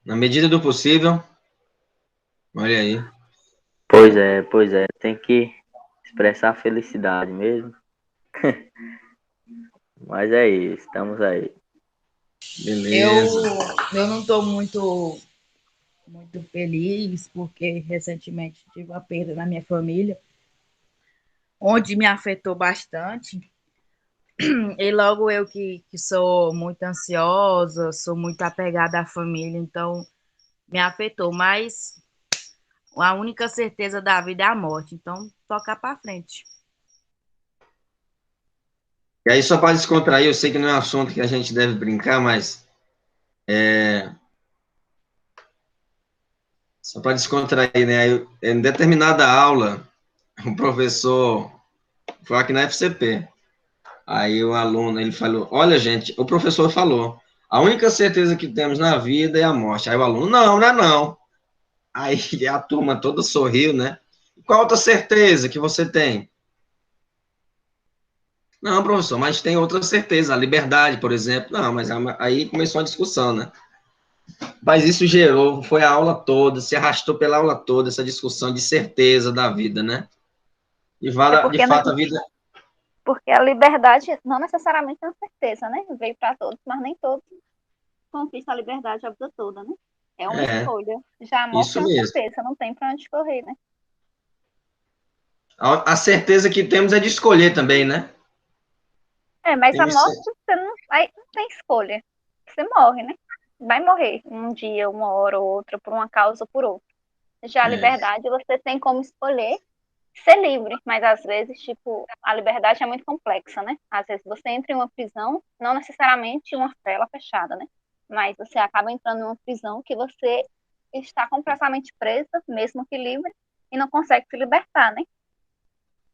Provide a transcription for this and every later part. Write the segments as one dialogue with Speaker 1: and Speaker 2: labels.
Speaker 1: Na medida do possível, olha aí.
Speaker 2: Pois é, tem que expressar felicidade mesmo. Mas é isso, estamos aí.
Speaker 3: Eu,
Speaker 1: Beleza.
Speaker 3: eu não estou muito feliz, porque recentemente tive uma perda na minha família, onde me afetou bastante. E logo eu que sou muito ansiosa, sou muito apegada à família, então me afetou. Mas a única certeza da vida é a morte, então tocar para frente.
Speaker 1: E aí, só para descontrair, eu sei que não é um assunto que a gente deve brincar, mas só para descontrair, né? Em determinada aula, o professor foi aqui na FCP. Aí o aluno, ele falou, olha, gente, o professor falou, a única certeza que temos na vida é a morte. Aí o aluno, não, não é não. Aí a turma toda sorriu, né? Qual outra certeza que você tem? Não, professor, mas tem outra certeza, a liberdade, por exemplo. Não, mas aí começou a discussão, né? Mas isso gerou, foi a aula toda, se arrastou pela aula toda, essa discussão de certeza da vida, né?
Speaker 4: É
Speaker 1: De
Speaker 4: porque,
Speaker 1: fato, a vida...
Speaker 4: porque a liberdade não necessariamente é uma certeza, né? Veio para todos, mas nem todos conquistam a liberdade a vida toda, né? É uma
Speaker 1: É,
Speaker 4: escolha. Já a morte
Speaker 1: isso
Speaker 4: é uma
Speaker 1: mesmo.
Speaker 4: certeza, não tem para onde correr, né?
Speaker 1: A certeza que temos é de escolher também, né?
Speaker 4: É, mas
Speaker 1: Tem
Speaker 4: a
Speaker 1: de ser.
Speaker 4: morte você não, aí não tem escolha. Você morre, né? Vai morrer um dia, uma hora ou outra, por uma causa ou por outra. Já a
Speaker 1: É.
Speaker 4: liberdade você tem como escolher ser livre, mas às vezes, tipo, a liberdade é muito complexa, né? Às vezes você entra em uma prisão, não necessariamente uma cela fechada, né? Mas você acaba entrando em uma prisão que você está completamente presa, mesmo que livre, e não consegue se libertar, né?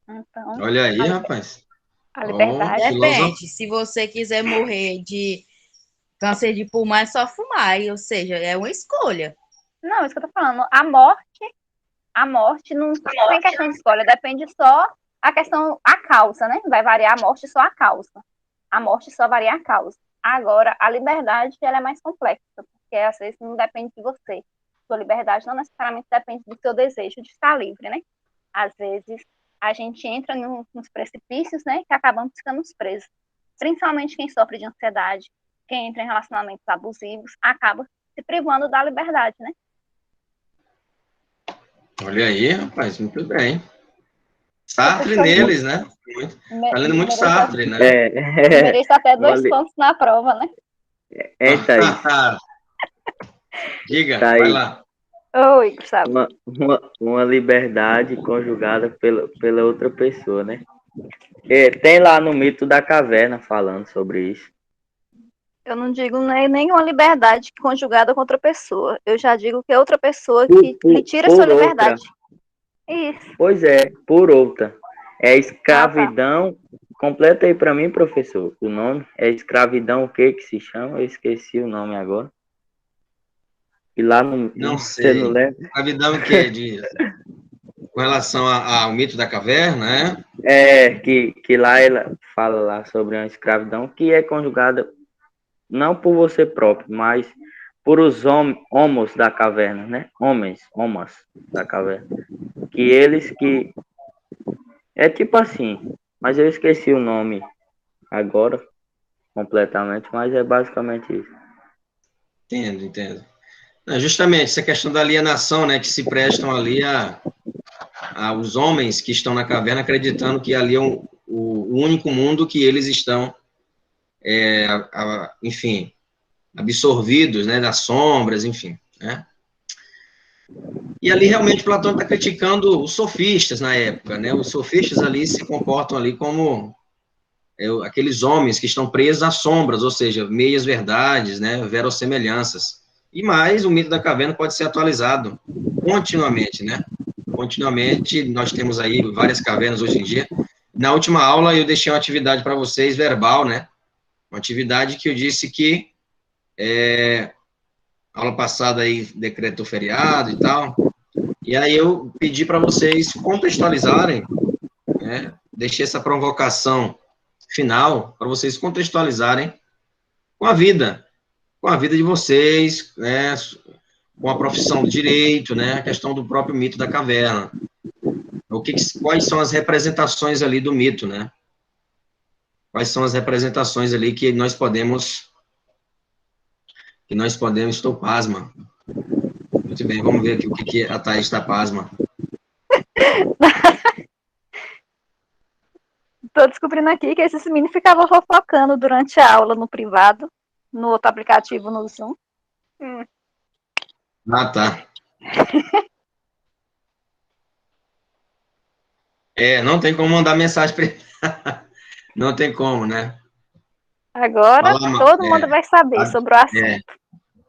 Speaker 4: Então,
Speaker 1: Olha aí,
Speaker 4: a,
Speaker 1: rapaz.
Speaker 4: a
Speaker 1: Oh,
Speaker 4: liberdade.
Speaker 1: filósofo.
Speaker 3: Depende, se você quiser morrer de câncer de pulmão, é só fumar, ou seja, é uma escolha.
Speaker 4: Não, isso que eu tô falando. A morte não tem questão de escolha, depende só a questão, a causa, né? Vai variar a morte só a causa. A morte só varia a causa. Agora, a liberdade, ela é mais complexa, porque às vezes não depende de você. Sua liberdade não necessariamente depende do seu desejo de estar livre, né? Às vezes, a gente entra nos precipícios, né, que acabamos ficando presos. Principalmente quem sofre de ansiedade, quem entra em relacionamentos abusivos, acaba se privando da liberdade, né?
Speaker 1: Olha aí, rapaz, muito bem. Sartre
Speaker 4: Professor,
Speaker 1: neles, né? Tá lendo muito
Speaker 4: merece,
Speaker 1: Sartre, né?
Speaker 2: É,
Speaker 4: merece até
Speaker 2: uma,
Speaker 4: 2 pontos na prova, né?
Speaker 2: Thaís,
Speaker 1: Diga, vai
Speaker 2: Thaís,
Speaker 1: lá.
Speaker 4: Oi, Gustavo.
Speaker 2: uma liberdade conjugada pela outra pessoa, né? Tem lá no mito da caverna falando sobre isso.
Speaker 4: Eu não digo nenhuma liberdade conjugada com outra pessoa. Eu já digo que é outra pessoa
Speaker 2: Por,
Speaker 4: que lhe
Speaker 2: por,
Speaker 4: tira sua
Speaker 2: por outra,
Speaker 4: liberdade. Isso.
Speaker 2: pois é, por outra. É
Speaker 4: Ah, tá.
Speaker 2: escravidão. Completa aí para mim, professor. O nome é escravidão, o que se chama? Eu esqueci o nome agora. E lá no,
Speaker 1: Não
Speaker 2: você não
Speaker 1: sei.
Speaker 2: lembra?
Speaker 1: Escravidão que com relação ao mito da caverna, né?
Speaker 2: Que lá ela fala lá sobre a escravidão que é conjugada não por você próprio, mas por os homos da caverna, né? Homens da caverna. Que eles que é tipo assim, mas eu esqueci o nome agora completamente, mas é basicamente isso.
Speaker 1: Entendo, entendo. Não, justamente essa questão da alienação, né? Que se prestam ali aos homens que estão na caverna, acreditando que ali é o único mundo que eles estão, enfim, absorvidos, né? Das sombras, enfim, né? E ali realmente Platão está criticando os sofistas na época, né? Os sofistas ali se comportam ali como aqueles homens que estão presos às sombras, ou seja, meias verdades, né? Verossemelhanças. E mais, o mito da caverna pode ser atualizado continuamente, né? Continuamente, nós temos aí várias cavernas hoje em dia. Na última aula, eu deixei uma atividade para vocês, verbal, né? Uma atividade que eu disse que, aula passada aí, decretou feriado e tal, e aí eu pedi para vocês contextualizarem, né? Deixei essa provocação final para vocês contextualizarem com a vida de vocês, né? com a profissão do direito, né? A questão do próprio mito da caverna. Quais são as representações ali do mito, né? Quais são as representações ali que nós podemos... Estou pasma. Muito bem, vamos ver aqui o que a Thaís está pasma.
Speaker 4: Estou descobrindo aqui que esse menino ficava fofocando durante a aula no privado, no outro aplicativo, no Zoom.
Speaker 1: Ah, tá. Não tem como mandar mensagem para ele. Não tem como, né?
Speaker 4: Agora todo mundo vai saber sobre o assunto.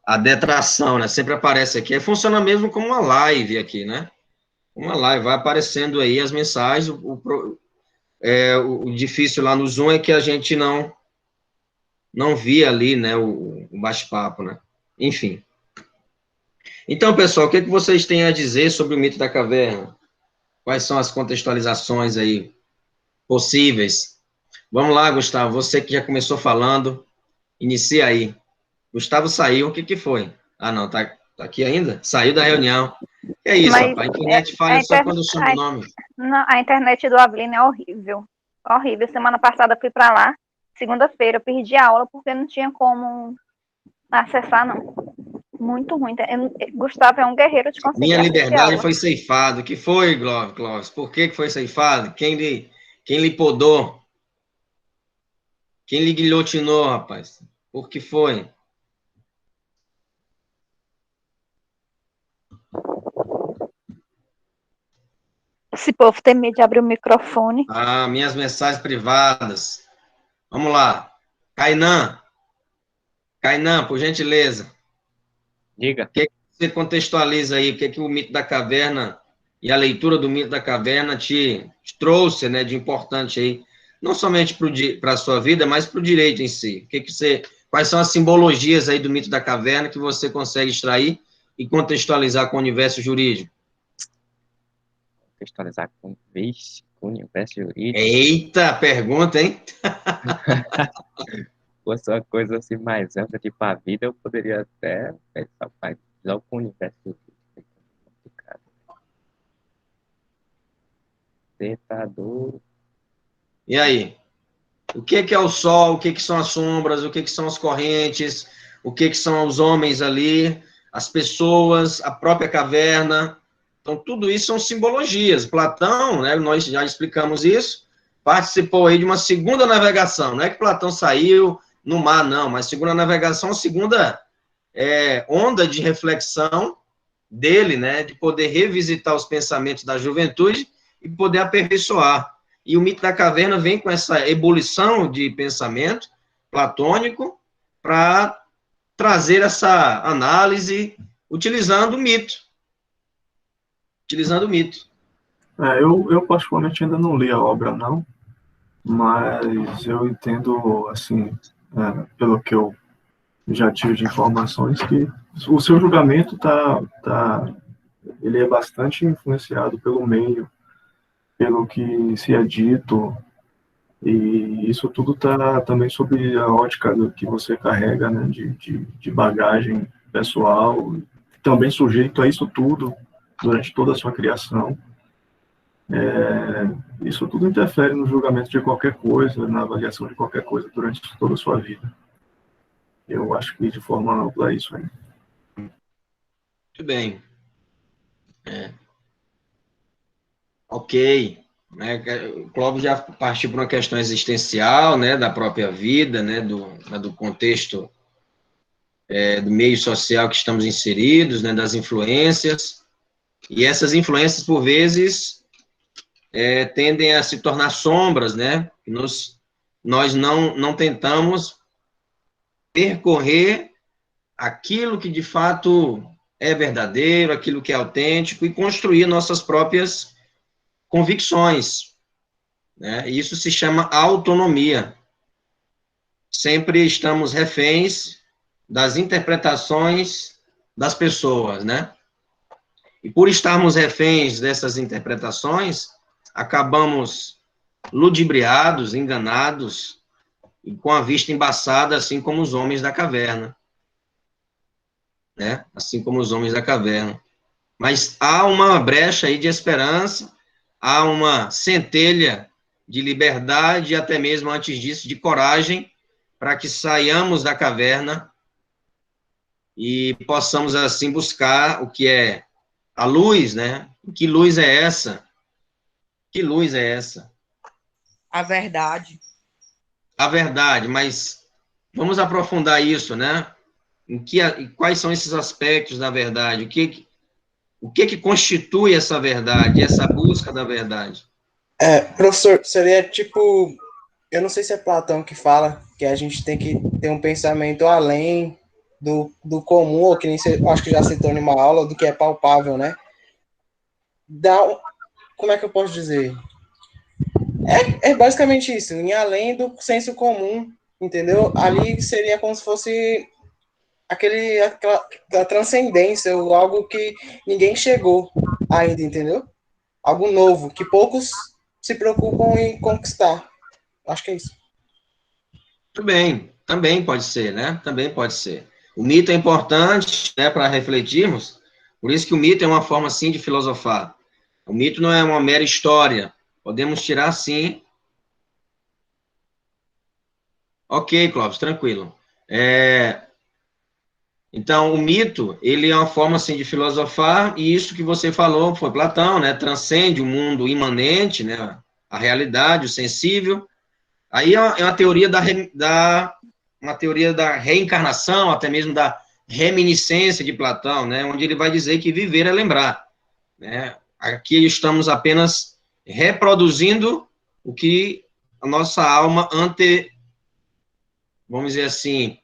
Speaker 1: A detração, né? Sempre aparece aqui. Funciona mesmo como uma live aqui, né? Uma live, vai aparecendo aí as mensagens. O difícil lá no Zoom é que a gente não via ali, né, o bate-papo, né? Enfim. Então, pessoal, o que vocês têm a dizer sobre o mito da caverna? Quais são as contextualizações aí possíveis? Vamos lá, Gustavo, você que já começou falando, inicia aí. Gustavo saiu, o que foi? Ah, não, tá aqui ainda? Saiu da reunião. É isso, rapaz, a internet falha só quando chama o nome.
Speaker 4: Não, a internet do Avelino é horrível. Horrível. Semana passada eu fui para lá, segunda-feira eu perdi a aula porque não tinha como acessar, não. Muito ruim. Gustavo é um guerreiro de conseguir
Speaker 1: Minha liberdade
Speaker 4: aula.
Speaker 1: foi ceifada. O que foi, Clóvis? Por que foi ceifado? Quem lhe podou? Quem lhe guilhotinou, rapaz? Por que foi?
Speaker 4: Esse povo tem medo de abrir o microfone.
Speaker 1: Ah, minhas mensagens privadas. Vamos lá. Kainan, por gentileza.
Speaker 2: Diga.
Speaker 1: O que você contextualiza aí? O que o mito da caverna e a leitura do mito da caverna te trouxe, né, de importante aí? Não somente para a sua vida, mas para o direito em si. Quais são as simbologias aí do mito da caverna que você consegue extrair e contextualizar com o universo jurídico?
Speaker 2: Contextualizar com o universo jurídico.
Speaker 1: Eita, pergunta, hein?
Speaker 2: Fosse uma coisa assim mais ampla, tipo a vida, eu poderia até pensar, mas logo com o universo jurídico. Tentador.
Speaker 1: E aí? O que é o sol? O que são as sombras? O que são as correntes? O que são os homens ali? As pessoas, a própria caverna? Então, tudo isso são simbologias. Platão, né, nós já explicamos isso, participou aí de uma segunda navegação. Não é que Platão saiu no mar, não, mas segunda navegação, segunda onda de reflexão dele, né, de poder revisitar os pensamentos da juventude e poder aperfeiçoar. E o mito da caverna vem com essa ebulição de pensamento platônico para trazer essa análise utilizando o mito.
Speaker 5: Eu particularmente ainda não li a obra, não, mas eu entendo, assim, pelo que eu já tive de informações, que o seu julgamento ele é bastante influenciado pelo meio, pelo que se é dito, e isso tudo está também sob a ótica do que você carrega, né, de bagagem pessoal, também sujeito a isso tudo durante toda a sua criação. Isso tudo interfere no julgamento de qualquer coisa, na avaliação de qualquer coisa durante toda a sua vida. Eu acho que de forma ampla é isso aí.
Speaker 1: Muito bem. Ok. O Clóvis já partiu para uma questão existencial, né, da própria vida, né, do contexto do meio social que estamos inseridos, né, das influências. E essas influências, por vezes, tendem a se tornar sombras, né? Nós não tentamos percorrer aquilo que de fato é verdadeiro, aquilo que é autêntico e construir nossas próprias convicções, né? Isso se chama autonomia. Sempre estamos reféns das interpretações das pessoas, né? E por estarmos reféns dessas interpretações, acabamos ludibriados, enganados, e com a vista embaçada, assim como os homens da caverna. né? Assim como os homens da caverna. Mas há uma brecha aí de esperança, há uma centelha de liberdade, e até mesmo antes disso, de coragem, para que saiamos da caverna e possamos, assim, buscar o que é a luz, né? Que luz é essa? Que luz é essa?
Speaker 3: A verdade.
Speaker 1: A verdade, mas vamos aprofundar isso, né? Quais são esses aspectos da verdade? O que constitui essa verdade, essa busca da verdade?
Speaker 6: Professor, seria tipo, eu não sei se é Platão que fala que a gente tem que ter um pensamento além do comum, ou que nem você, acho que já citou em uma aula, do que é palpável, né? Como é que eu posso dizer? É basicamente isso, em além do senso comum, entendeu? Ali seria como se fosse aquela transcendência, ou algo que ninguém chegou ainda, entendeu? Algo novo, que poucos se preocupam em conquistar. Acho que é isso.
Speaker 1: Tudo bem, também pode ser, né? Também pode ser. O mito é importante, né, para refletirmos, por isso que o mito é uma forma, sim, de filosofar. O mito não é uma mera história, podemos tirar, sim. Ok, Clóvis, tranquilo. Então, o mito, ele é uma forma, assim, de filosofar, e isso que você falou foi Platão, né? Transcende o mundo imanente, né? A realidade, o sensível. Aí é uma teoria uma teoria da reencarnação, até mesmo da reminiscência de Platão, né? Onde ele vai dizer que viver é lembrar, né? Aqui estamos apenas reproduzindo o que a nossa alma vamos dizer assim,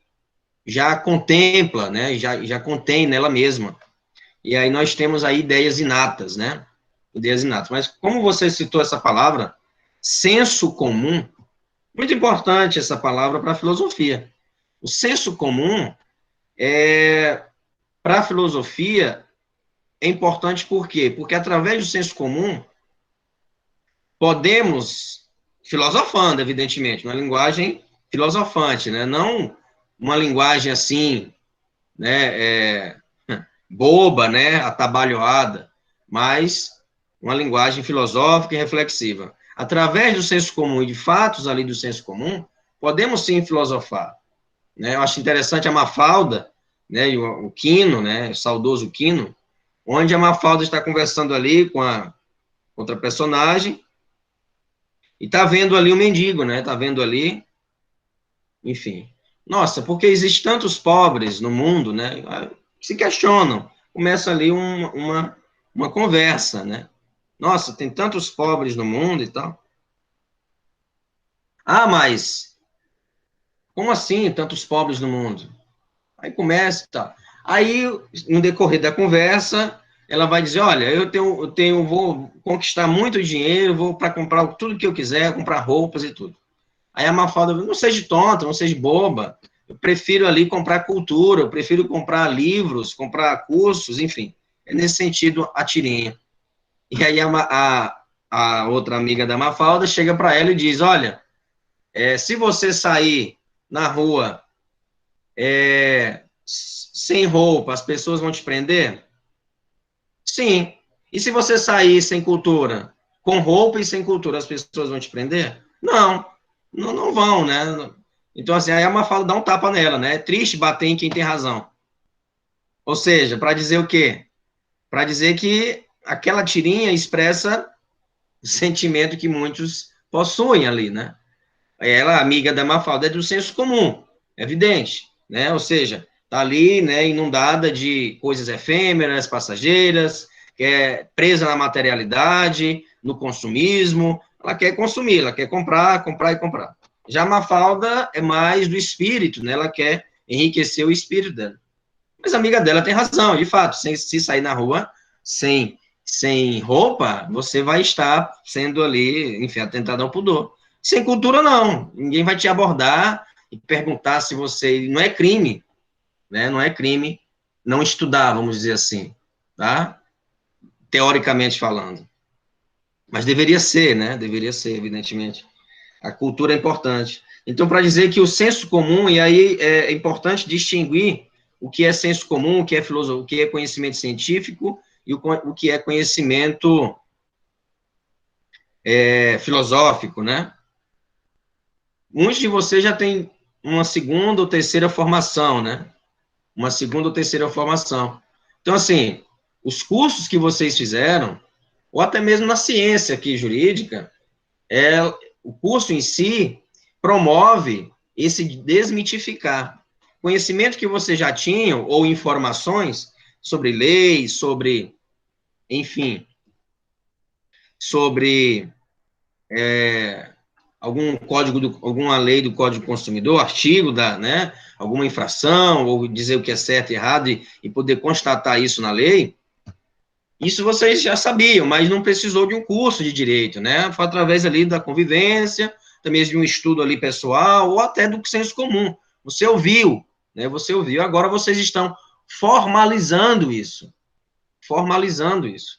Speaker 1: já contempla, né? Já contém nela mesma. E aí nós temos aí ideias inatas, né? Ideias inatas. Mas como você citou essa palavra, senso comum, muito importante essa palavra para a filosofia. O senso comum para a filosofia é importante por quê? Porque através do senso comum podemos, filosofando, evidentemente, uma linguagem filosofante, né? Não uma linguagem assim, né, boba, né, atabalhoada, mas uma linguagem filosófica e reflexiva. Através do senso comum e de fatos ali do senso comum, podemos sim filosofar, né? Eu acho interessante a Mafalda, né, e o Quino, né, o saudoso Quino, onde a Mafalda está conversando ali com a outra personagem e está vendo ali o mendigo, né? Está vendo ali, enfim. Nossa, porque existem tantos pobres no mundo, né? Se questionam. Começa ali uma conversa, né? Nossa, tem tantos pobres no mundo e tal. Ah, mas como assim tantos pobres no mundo? Aí começa e tal. Aí, no decorrer da conversa, ela vai dizer, olha, vou conquistar muito dinheiro, vou para comprar tudo que eu quiser, comprar roupas e tudo. Aí a Mafalda, não seja tonta, não seja boba, eu prefiro ali comprar cultura, eu prefiro comprar livros, comprar cursos, enfim. É nesse sentido a tirinha. E aí a outra amiga da Mafalda chega para ela e diz, olha, se você sair na rua sem roupa, as pessoas vão te prender? Sim. E se você sair sem cultura, com roupa e sem cultura, as pessoas vão te prender? Não, não vão, né? Então, assim, aí a Mafalda dá um tapa nela, né? É triste bater em quem tem razão. Ou seja, para dizer o quê? Para dizer que aquela tirinha expressa o sentimento que muitos possuem ali, né? Ela, amiga da Mafalda, é do senso comum, é evidente, né? Ou seja, está ali, né, inundada de coisas efêmeras, passageiras, presa na materialidade, no consumismo, ela quer consumir, ela quer comprar, comprar e comprar. Já a Mafalda é mais do espírito, né? Ela quer enriquecer o espírito dela. Mas a amiga dela tem razão, de fato, se sair na rua sem roupa, você vai estar sendo ali, enfim, atentado ao pudor. Sem cultura, não. Ninguém vai te abordar e perguntar se você... Não é crime, né? Não é crime não estudar, vamos dizer assim, tá? Teoricamente falando. Mas deveria ser, né? Deveria ser, evidentemente. A cultura é importante. Então, para dizer que o senso comum, e aí é importante distinguir o que é senso comum, o que é filosofia, o que é conhecimento científico e o que é conhecimento filosófico, né? Muitos de vocês já têm uma segunda ou terceira formação, né? Uma segunda ou terceira formação. Então, assim, os cursos que vocês fizeram, ou até mesmo na ciência aqui jurídica, o curso em si promove esse desmitificar. Conhecimento que vocês já tinham, ou informações sobre leis, sobre, enfim, sobre alguma lei do Código do Consumidor, artigo né, alguma infração, ou dizer o que é certo e errado, e poder constatar isso na lei, isso vocês já sabiam, mas não precisou de um curso de direito, né? Foi através ali da convivência, também de um estudo ali pessoal, ou até do senso comum. Você ouviu, né? Você ouviu. Agora vocês estão formalizando isso. Formalizando isso.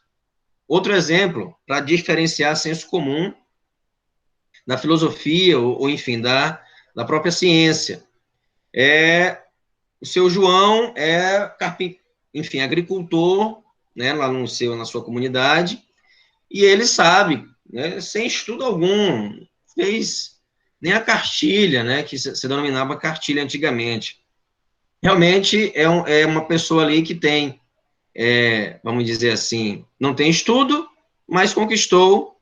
Speaker 1: Outro exemplo, para diferenciar senso comum da filosofia, ou enfim, da própria ciência. O seu João enfim, agricultor, né, lá na sua comunidade, e ele sabe, né, sem estudo algum, fez nem a cartilha, né, que se denominava cartilha antigamente. Realmente é uma pessoa ali que tem, vamos dizer assim, não tem estudo, mas conquistou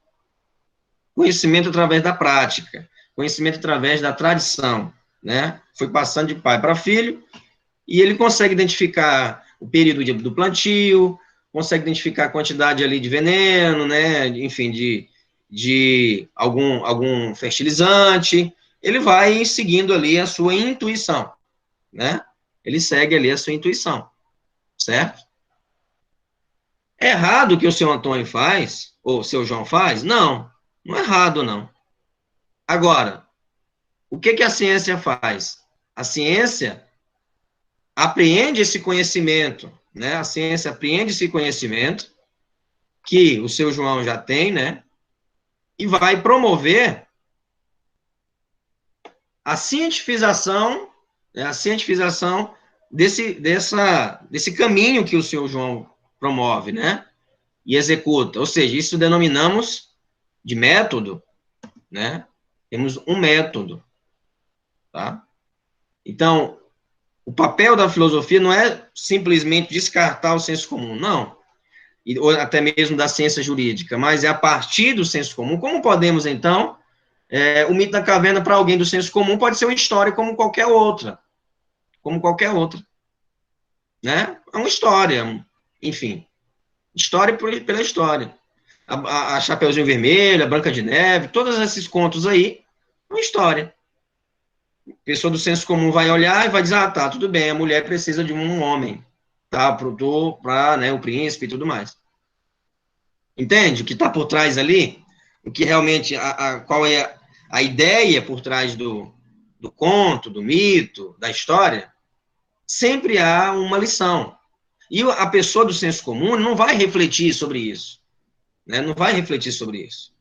Speaker 1: conhecimento através da prática, conhecimento através da tradição, né, foi passando de pai para filho, e ele consegue identificar o período do plantio, consegue identificar a quantidade ali de veneno, né, enfim, de algum fertilizante, ele vai seguindo ali a sua intuição, né, ele segue ali a sua intuição, certo? É errado o que o seu Antônio faz, ou o seu João faz? Não, não é errado, não. Agora, o que a ciência faz? A ciência apreende esse conhecimento, né? A ciência apreende esse conhecimento que o seu João já tem, né? E vai promover a cientificação, né? A cientificação desse caminho que o seu João promove, né? E executa. Ou seja, isso denominamos de método, né? Temos um método, tá? Então, o papel da filosofia não é simplesmente descartar o senso comum, não. Ou até mesmo da ciência jurídica, mas é a partir do senso comum. Como podemos, então, o mito da caverna para alguém do senso comum pode ser uma história como qualquer outra. Como qualquer outra. Né? É uma história, enfim. História pela história. A Chapeuzinho Vermelho, a Branca de Neve, todos esses contos aí, é uma história. A pessoa do senso comum vai olhar e vai dizer, tá, tudo bem, a mulher precisa de um homem, tá, para né, o príncipe e tudo mais. Entende? O que está por trás ali, o que realmente, qual é a ideia por trás do conto, do mito, da história, sempre há uma lição. E a pessoa do senso comum não vai refletir sobre isso, né? Não vai refletir sobre isso,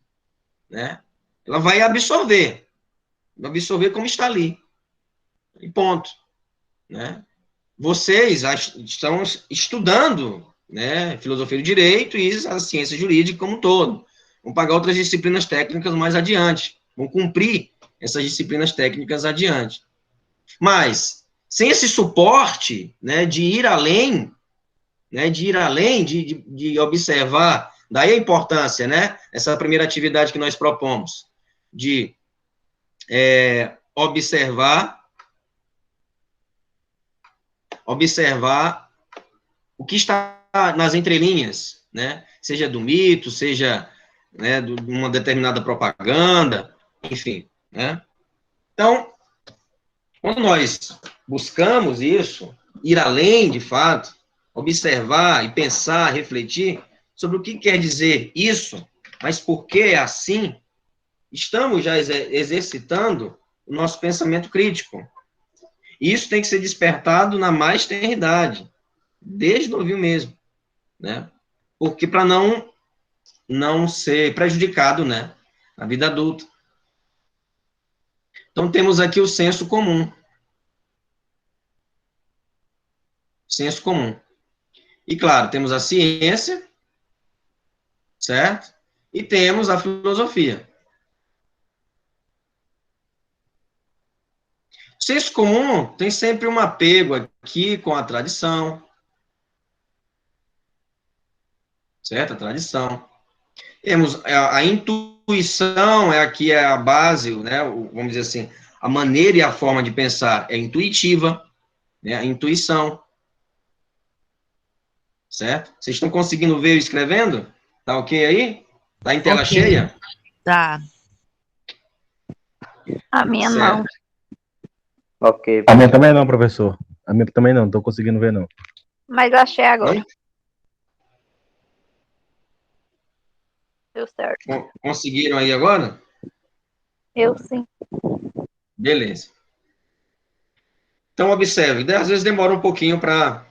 Speaker 1: né? Ela vai absorver como está ali, e ponto, né? Vocês estão estudando, né, filosofia do direito e a ciência jurídica como um todo. Vão pagar outras disciplinas técnicas mais adiante. Vão cumprir essas disciplinas técnicas adiante. Mas, sem esse suporte, né, de ir além, né, de observar, daí a importância, né, essa primeira atividade que nós propomos, de observar o que está nas entrelinhas, né? Seja do mito, seja, né, de uma determinada propaganda, enfim, né? Então, quando nós buscamos isso, ir além, de fato, observar e pensar, refletir sobre o que quer dizer isso, mas por que é assim, estamos já exercitando o nosso pensamento crítico. E isso tem que ser despertado na mais tenra idade, desde novinho mesmo, né? Porque para não ser prejudicado, né, na vida adulta. Então temos aqui o senso comum. senso comum. E, claro, temos a ciência, certo? E temos a filosofia. O senso comum tem sempre um apego aqui com a tradição, certo? A tradição. Temos a intuição, aqui é a base, né? Vamos dizer assim, a maneira e a forma de pensar é intuitiva, né? A intuição, certo? Vocês estão conseguindo ver eu escrevendo? Tá ok aí? Tá em tela
Speaker 3: Ok.
Speaker 1: cheia?
Speaker 3: Tá.
Speaker 4: A minha
Speaker 1: Certo.
Speaker 4: não.
Speaker 2: Ok.
Speaker 7: A minha também não, professor. A minha também não, tô conseguindo ver, não.
Speaker 4: Mas achei agora.
Speaker 1: Oi?
Speaker 4: Deu certo.
Speaker 1: Conseguiram aí agora?
Speaker 4: Eu sim.
Speaker 1: Beleza. Então, observe, às vezes demora um pouquinho para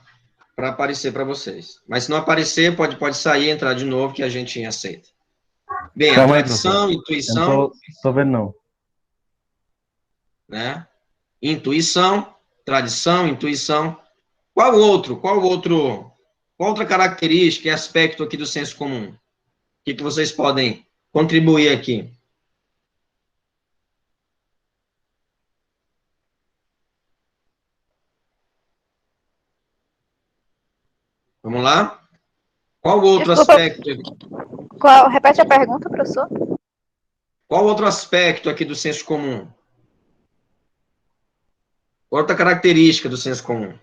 Speaker 1: aparecer para vocês. Mas se não aparecer, pode sair e entrar de novo, que a gente aceita. Bem, a
Speaker 7: Calma aí,
Speaker 1: tradição,
Speaker 7: professor. Eu não
Speaker 1: intuição,
Speaker 7: tô vendo, não.
Speaker 1: né? Intuição, tradição, intuição. Qual outra característica e aspecto aqui do senso comum? O que vocês podem contribuir aqui? Vamos lá? Qual outro
Speaker 4: Desculpa,
Speaker 1: aspecto?
Speaker 4: repete a pergunta, professor?
Speaker 1: Qual outro aspecto aqui do senso comum? Outra característica do senso comum?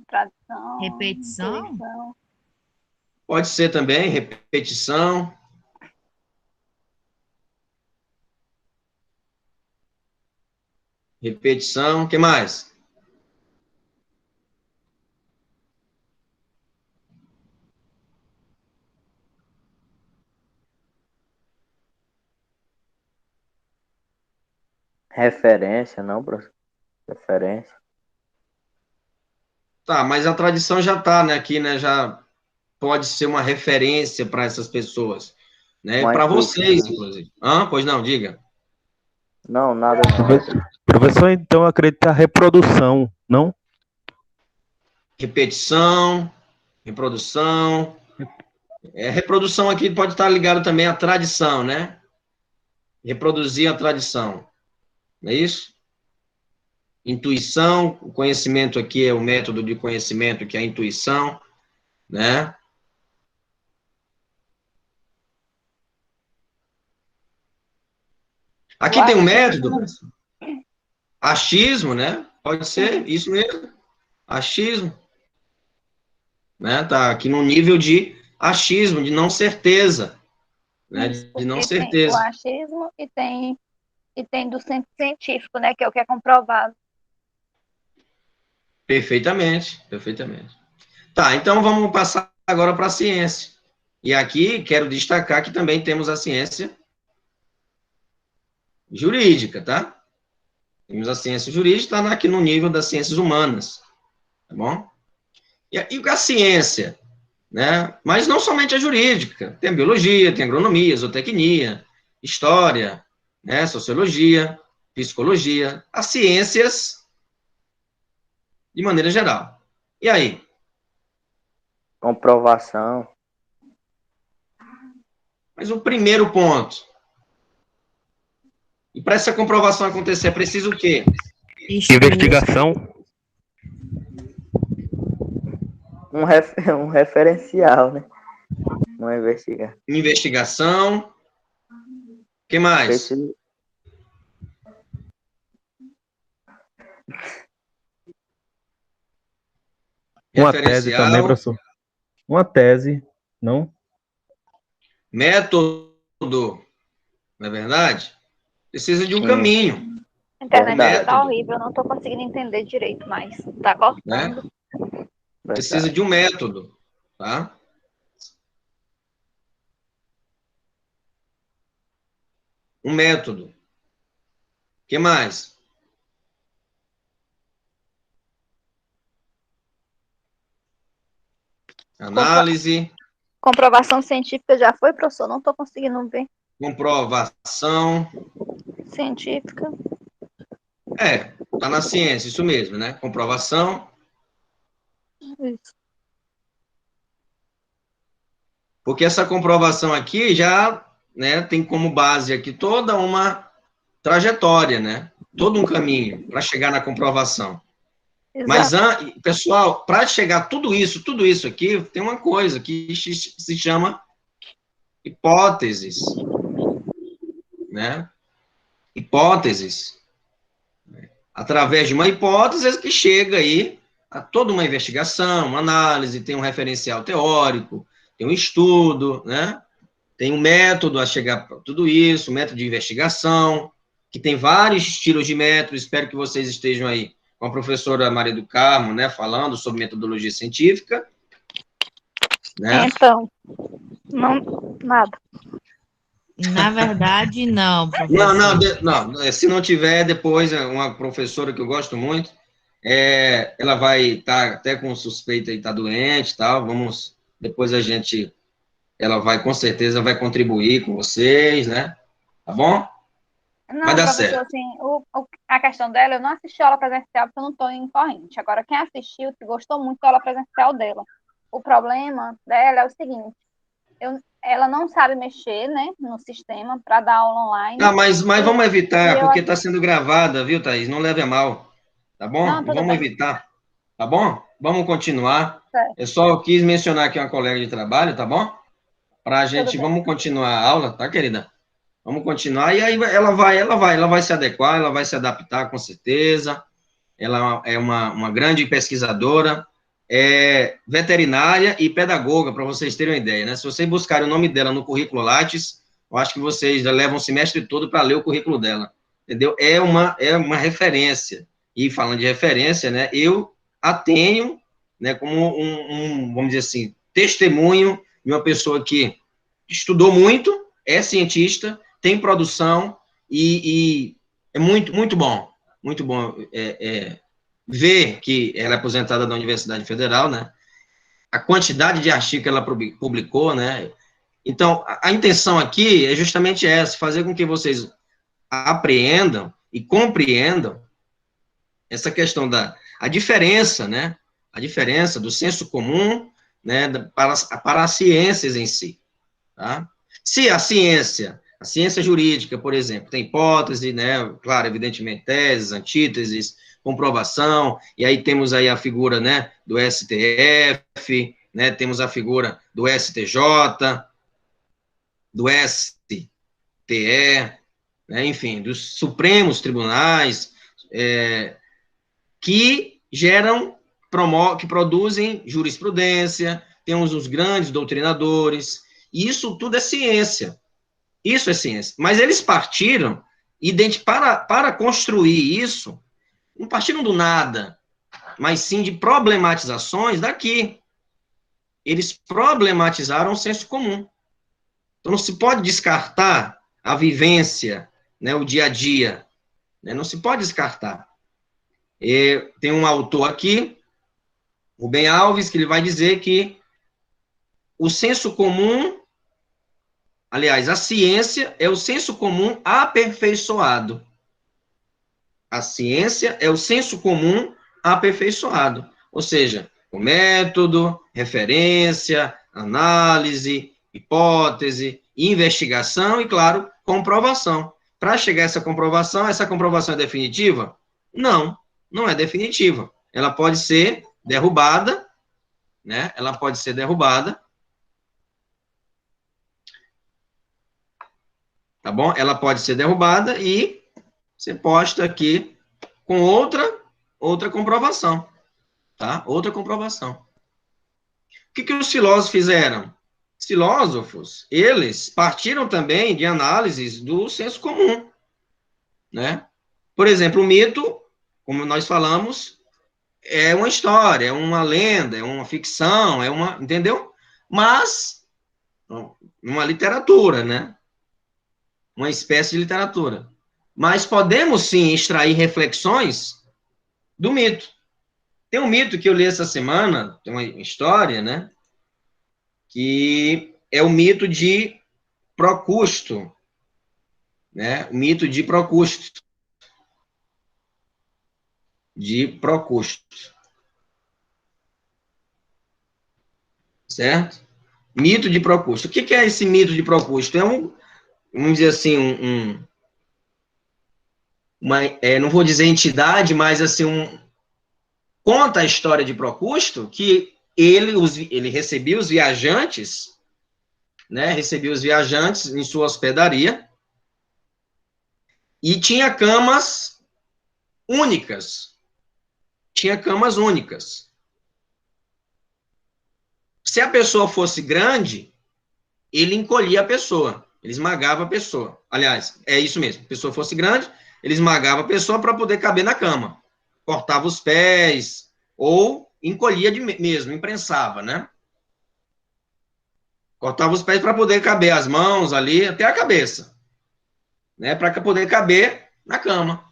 Speaker 4: Tradição,
Speaker 3: Repetição?
Speaker 4: intuição.
Speaker 1: Pode ser também repetição. Repetição, o que mais?
Speaker 2: Referência, não, professor? Referência.
Speaker 1: Tá, mas a tradição já está, né, aqui, né, já pode ser uma referência para essas pessoas, né,
Speaker 2: Uma
Speaker 1: para vocês,
Speaker 2: intuição.
Speaker 1: inclusive. Pois não, diga.
Speaker 2: Não, nada não.
Speaker 7: Professor, então acredita a reprodução, não?
Speaker 1: Repetição, reprodução. Reprodução aqui pode estar ligado também à tradição, né? Reproduzir a tradição, não é isso? Intuição, o conhecimento aqui é o método de conhecimento, que é a intuição, né?
Speaker 4: O
Speaker 1: Aqui tem um método,
Speaker 4: achismo.
Speaker 1: pessoal. Achismo, né? Pode ser, isso mesmo. Achismo, né? Tá aqui no nível de achismo, de não certeza, né?
Speaker 4: Isso,
Speaker 1: De não
Speaker 4: porque tem o
Speaker 1: certeza.
Speaker 4: achismo e tem do centro científico, né? Que é o que é comprovado.
Speaker 1: Perfeitamente, perfeitamente. Tá, então vamos passar agora para a ciência. E aqui quero destacar que também temos a ciência jurídica, tá? Temos a ciência jurídica, está aqui no nível das ciências humanas, tá bom? E a ciência, né? Mas não somente a jurídica, tem a biologia, tem a agronomia, zootecnia, história, né? Sociologia, psicologia, as ciências de maneira geral. E aí?
Speaker 2: Comprovação.
Speaker 1: Mas o primeiro ponto, e para essa comprovação acontecer, é preciso o quê?
Speaker 7: Investigação.
Speaker 2: Um referencial, né? Uma investigação.
Speaker 1: Investigação. O que mais?
Speaker 2: Preciso-
Speaker 7: Uma tese também,
Speaker 1: Referencial.
Speaker 7: professor. Uma tese, não?
Speaker 1: Método, não é verdade? Precisa de um
Speaker 2: Sim.
Speaker 1: caminho,
Speaker 4: A internet aqui
Speaker 2: Verdade.
Speaker 4: tá horrível, eu não tô conseguindo entender direito mais. Tá cortando.
Speaker 1: né? Precisa
Speaker 2: Verdade.
Speaker 1: de um método, tá? Um método. O que mais? Análise.
Speaker 4: Comprovação científica já foi, professor? Não estou conseguindo ver.
Speaker 1: Comprovação.
Speaker 4: Científica.
Speaker 1: Tá na ciência, isso mesmo, né? Comprovação.
Speaker 4: Isso.
Speaker 1: Porque essa comprovação aqui já, né, tem como base aqui toda uma trajetória, né? Todo um caminho para chegar na comprovação. Mas, pessoal, para chegar tudo isso aqui, tem uma coisa que se chama hipóteses, né? Hipóteses. Através de uma hipótese é que chega aí a toda uma investigação, uma análise, tem um referencial teórico, tem um estudo, né? Tem um método a chegar para tudo isso, um método de investigação, que tem vários estilos de método. Espero que vocês estejam aí com a professora Maria do Carmo, né, falando sobre metodologia científica. Né?
Speaker 4: Então, não, nada.
Speaker 3: Na verdade, não, professor.
Speaker 1: Não, se não tiver, depois, uma professora que eu gosto muito, ela vai estar até com suspeita de estar doente e tal, depois ela vai, com certeza, vai contribuir com vocês, né? Tá bom?
Speaker 4: Não,
Speaker 1: vai dar
Speaker 4: professor,
Speaker 1: certo.
Speaker 4: Assim, a questão dela, eu não assisti a aula presencial porque eu não estou em corrente. Agora, quem assistiu, que gostou muito da aula presencial dela. O problema dela é o seguinte, ela não sabe mexer, né, no sistema para dar aula online.
Speaker 1: Mas vamos evitar, porque está sendo gravada, viu, Thaís? Não leve a mal, tá bom?
Speaker 4: Não,
Speaker 1: vamos
Speaker 4: bem.
Speaker 1: Evitar, tá bom? Vamos continuar.
Speaker 4: Certo.
Speaker 1: Eu só quis mencionar aqui uma colega de trabalho, tá bom? Para a gente, vamos continuar a aula, tá, querida? Vamos continuar, e aí ela vai se adequar, ela vai se adaptar, com certeza. Ela é uma grande pesquisadora, veterinária e pedagoga, para vocês terem uma ideia, né? Se vocês buscarem o nome dela no currículo Lattes, eu acho que vocês já levam o semestre todo para ler o currículo dela, entendeu? É uma referência. E falando de referência, né, eu a tenho, né, como vamos dizer assim, testemunho de uma pessoa que estudou muito, é cientista, tem produção e é muito bom ver que ela é aposentada da Universidade Federal, né? A quantidade de artigos que ela publicou, né? Então, a intenção aqui é justamente essa, fazer com que vocês apreendam e compreendam essa questão a diferença, né? A diferença do senso comum, né, para as ciências em si, tá? Se a ciência jurídica, por exemplo, tem hipótese, né, claro, evidentemente, teses, antíteses, comprovação, e aí temos aí a figura, né, do STF, né, temos a figura do STJ, do STE, né, enfim, dos Supremos Tribunais, que que produzem jurisprudência, temos os grandes doutrinadores, e isso tudo é ciência. Isso é ciência. Mas eles partiram, para construir isso, não partiram do nada, mas sim de problematizações daqui. Eles problematizaram o senso comum. Então, não se pode descartar a vivência, né, o dia a dia. Né, não se pode descartar. Tem um autor aqui, Rubem Alves, que ele vai dizer que o senso comum, aliás, a ciência é o senso comum aperfeiçoado. A ciência é o senso comum aperfeiçoado. Ou seja, o método, referência, análise, hipótese, investigação e, claro, comprovação. Para chegar a essa comprovação é definitiva? Não, não é definitiva. Ela pode ser derrubada, né? Ela pode ser derrubada. Tá bom? Ela pode ser derrubada e ser posta aqui com outra comprovação, tá? Outra comprovação. O que os filósofos fizeram? Os filósofos, eles partiram também de análises do senso comum, né? Por exemplo, o mito, como nós falamos, é uma história, é uma lenda, é uma ficção, entendeu? Mas, uma literatura, né? Uma espécie de literatura. Mas podemos, sim, extrair reflexões do mito. Tem um mito que eu li essa semana, tem uma história, né? que é o mito de Procusto, né? O mito de Procusto. Certo? Mito de Procusto. O que é esse mito de Procusto? É vamos dizer assim, não vou dizer entidade, mas assim, conta a história de Procusto, que ele recebia os viajantes, né? Recebia os viajantes em sua hospedaria e tinha camas únicas. Tinha camas únicas. Se a pessoa fosse grande, ele encolhia a pessoa, ele esmagava a pessoa. Aliás, é isso mesmo. Se a pessoa fosse grande, ele esmagava a pessoa para poder caber na cama. Cortava os pés, ou encolhia mesmo, imprensava, né? Cortava os pés para poder caber as mãos ali, até a cabeça, né? Para poder caber na cama.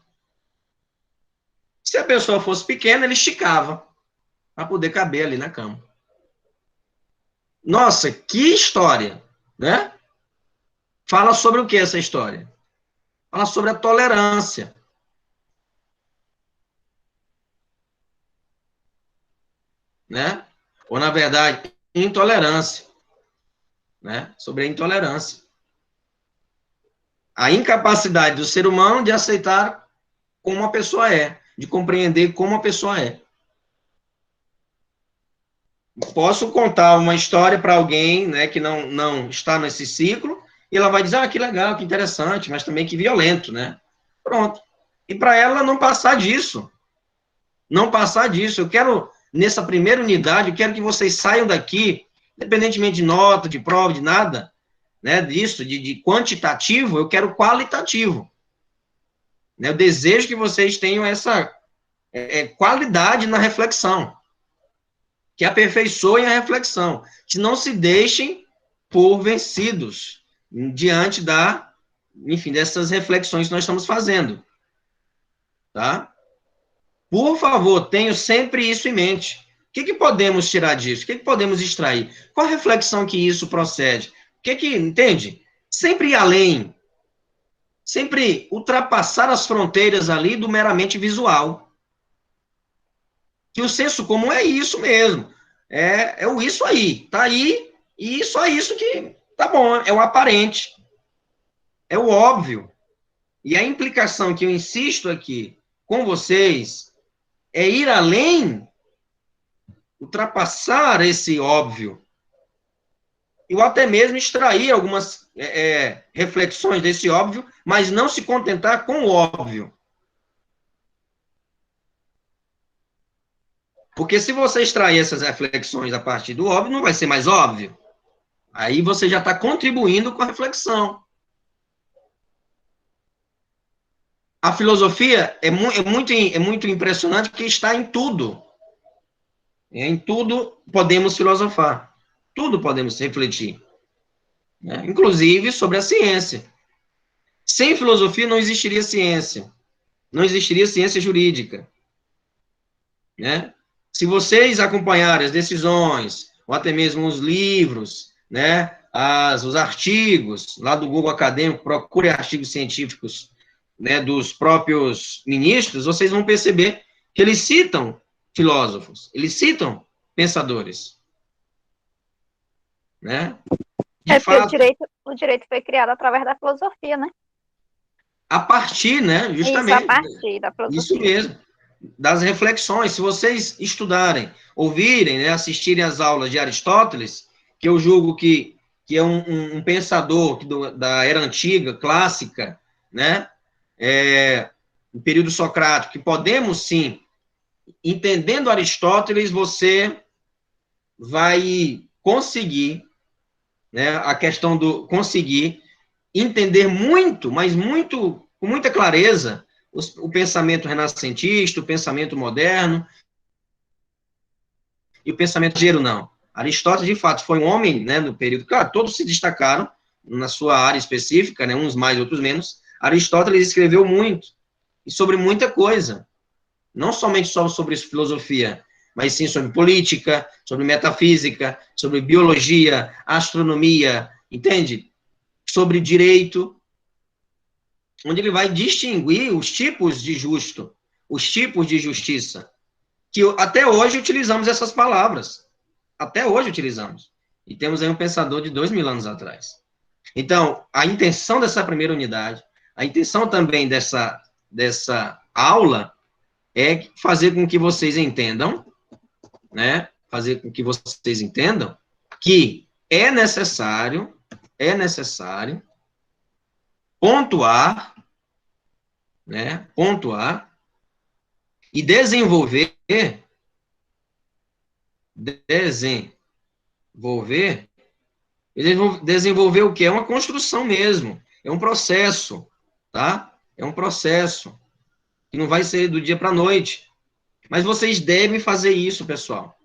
Speaker 1: Se a pessoa fosse pequena, ele esticava para poder caber ali na cama. Nossa, que história, né? Fala sobre o que essa história? Fala sobre a tolerância. Né? Ou, na verdade, intolerância. Né? Sobre a intolerância. A incapacidade do ser humano de aceitar como a pessoa é, de compreender como a pessoa é. Posso contar uma história para alguém, né, que não está nesse ciclo, e ela vai dizer, ah, que legal, que interessante, mas também que violento, né? Pronto. E para ela não passar disso. Não passar disso. Eu quero, nessa primeira unidade, eu quero que vocês saiam daqui, independentemente de nota, de prova, de nada, né, disso, de quantitativo, eu quero qualitativo. Né? Eu desejo que vocês tenham essa qualidade na reflexão, que aperfeiçoem a reflexão, que não se deixem por vencidos diante dessas reflexões que nós estamos fazendo. Tá? Por favor, tenham sempre isso em mente. O que podemos tirar disso? O que podemos extrair? Qual a reflexão que isso procede? Entende? Sempre ir além. Sempre ultrapassar as fronteiras ali do meramente visual. Que o senso comum é isso mesmo. É o isso aí. Tá aí, e só isso que tá bom. É o aparente. É o óbvio. E a implicação que eu insisto aqui com vocês é ir além, ultrapassar esse óbvio. E até mesmo extrair algumas reflexões desse óbvio, mas não se contentar com o óbvio. Porque se você extrair essas reflexões a partir do óbvio, não vai ser mais óbvio. Aí você já está contribuindo com a reflexão. A filosofia é muito impressionante porque está em tudo. Em tudo podemos filosofar. Tudo podemos refletir. Né? Inclusive sobre a ciência. Sem filosofia não existiria ciência. Não existiria ciência jurídica. Né? Se vocês acompanharem as decisões, ou até mesmo os livros, né, os artigos lá do Google Acadêmico, procure artigos científicos, né, dos próprios ministros, vocês vão perceber que eles citam filósofos, eles citam pensadores. Né?
Speaker 4: Porque o direito foi criado através da filosofia, né?
Speaker 1: A partir, né, justamente.
Speaker 4: Isso, a partir da filosofia.
Speaker 1: Isso mesmo. Das reflexões, se vocês estudarem, ouvirem, né, assistirem às aulas de Aristóteles, que eu julgo que é um pensador da era antiga, clássica, né, no período socrático, que podemos, sim, entendendo Aristóteles, você vai conseguir, né, a questão do conseguir entender muito, mas muito, com muita clareza, o pensamento renascentista, o pensamento moderno e o pensamento ligeiro, não. Aristóteles, de fato, foi um homem, né, no período, claro, todos se destacaram na sua área específica, né, uns mais, outros menos. Aristóteles escreveu muito, e sobre muita coisa, não somente só sobre filosofia, mas sim sobre política, sobre metafísica, sobre biologia, astronomia, entende? Sobre direito, onde ele vai distinguir os tipos de justo, os tipos de justiça, que até hoje utilizamos essas palavras. Até hoje utilizamos. E temos aí um pensador de 2000 anos atrás. Então, a intenção dessa primeira unidade, a intenção também dessa aula é fazer com que vocês entendam, né? Fazer com que vocês entendam que é necessário pontuar, né? Pontuar e desenvolver o que? É uma construção mesmo, é um processo, tá? É um processo que não vai ser do dia para a noite, mas vocês devem fazer isso, pessoal.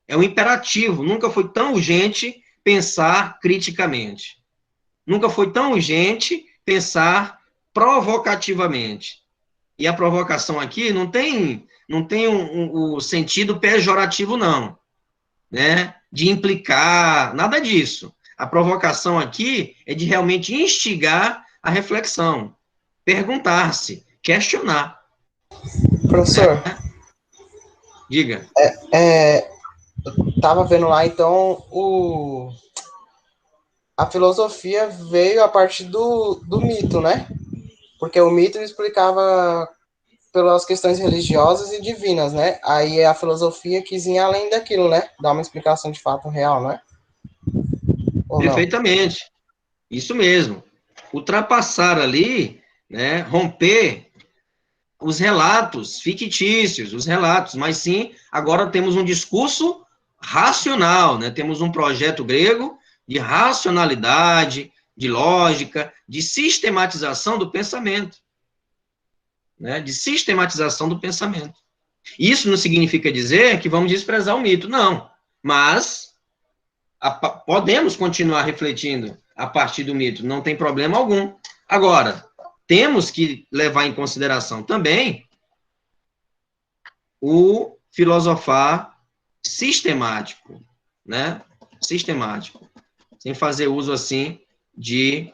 Speaker 1: É um imperativo, nunca foi tão urgente pensar criticamente, nunca foi tão urgente pensar provocativamente. E a provocação aqui não tem o sentido pejorativo, não, né? De implicar, nada disso. A provocação aqui é de realmente instigar a reflexão, perguntar-se, questionar.
Speaker 6: Professor,
Speaker 1: Diga.
Speaker 6: Tava vendo lá, então, a filosofia veio a partir do mito, né? Porque o mito explicava pelas questões religiosas e divinas, né? Aí a filosofia quis ir além daquilo, né? Dar uma explicação de fato real, né? Ou não?
Speaker 1: Perfeitamente. Isso mesmo. Ultrapassar ali, né? Romper os relatos fictícios, os relatos, mas sim, agora temos um discurso racional, né? Temos um projeto grego de racionalidade, de lógica, de sistematização do pensamento, né? De sistematização do pensamento. Isso não significa dizer que vamos desprezar o mito, não, mas podemos continuar refletindo a partir do mito, não tem problema algum. Agora, temos que levar em consideração também o filosofar sistemático, né? Sistemático, sem fazer uso, assim, de,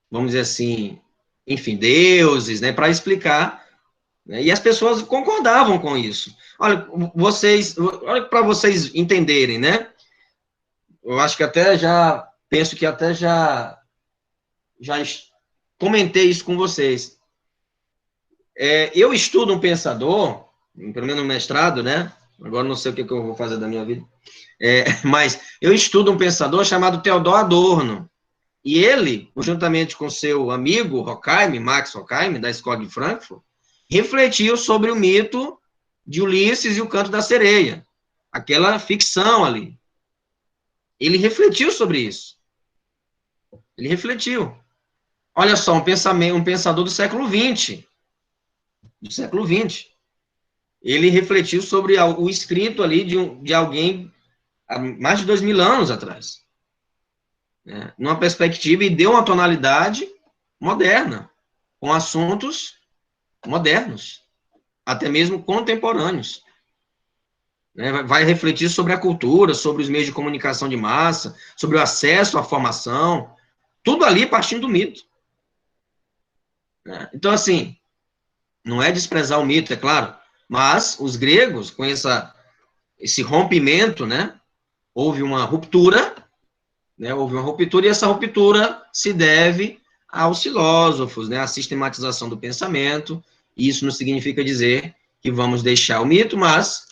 Speaker 1: vamos dizer assim, enfim, deuses, né? Para explicar, né? E as pessoas concordavam com isso. Olha, para vocês entenderem, né? Eu acho que penso que até já comentei isso com vocês. Eu estudo um pensador, pelo menos no mestrado, né? Agora não sei o que eu vou fazer da minha vida. Mas eu estudo um pensador chamado Theodor Adorno. E ele, juntamente com seu amigo Max Horkheim, da Escola de Frankfurt, refletiu sobre o mito de Ulisses e o Canto da Sereia. Aquela ficção ali. Ele refletiu sobre isso. Ele refletiu. Olha só, um pensador do século XX. Do século XX. Ele refletiu sobre o escrito ali de alguém há mais de 2000 anos atrás. Né? Numa perspectiva, e deu uma tonalidade moderna, com assuntos modernos, até mesmo contemporâneos. Né? Vai refletir sobre a cultura, sobre os meios de comunicação de massa, sobre o acesso à formação, tudo ali partindo do mito. Né? Então, assim, não é desprezar o mito, é claro, mas os gregos, com esse rompimento, né, houve uma ruptura, né, e essa ruptura se deve aos filósofos, né, à sistematização do pensamento. Isso não significa dizer que vamos deixar o mito, mas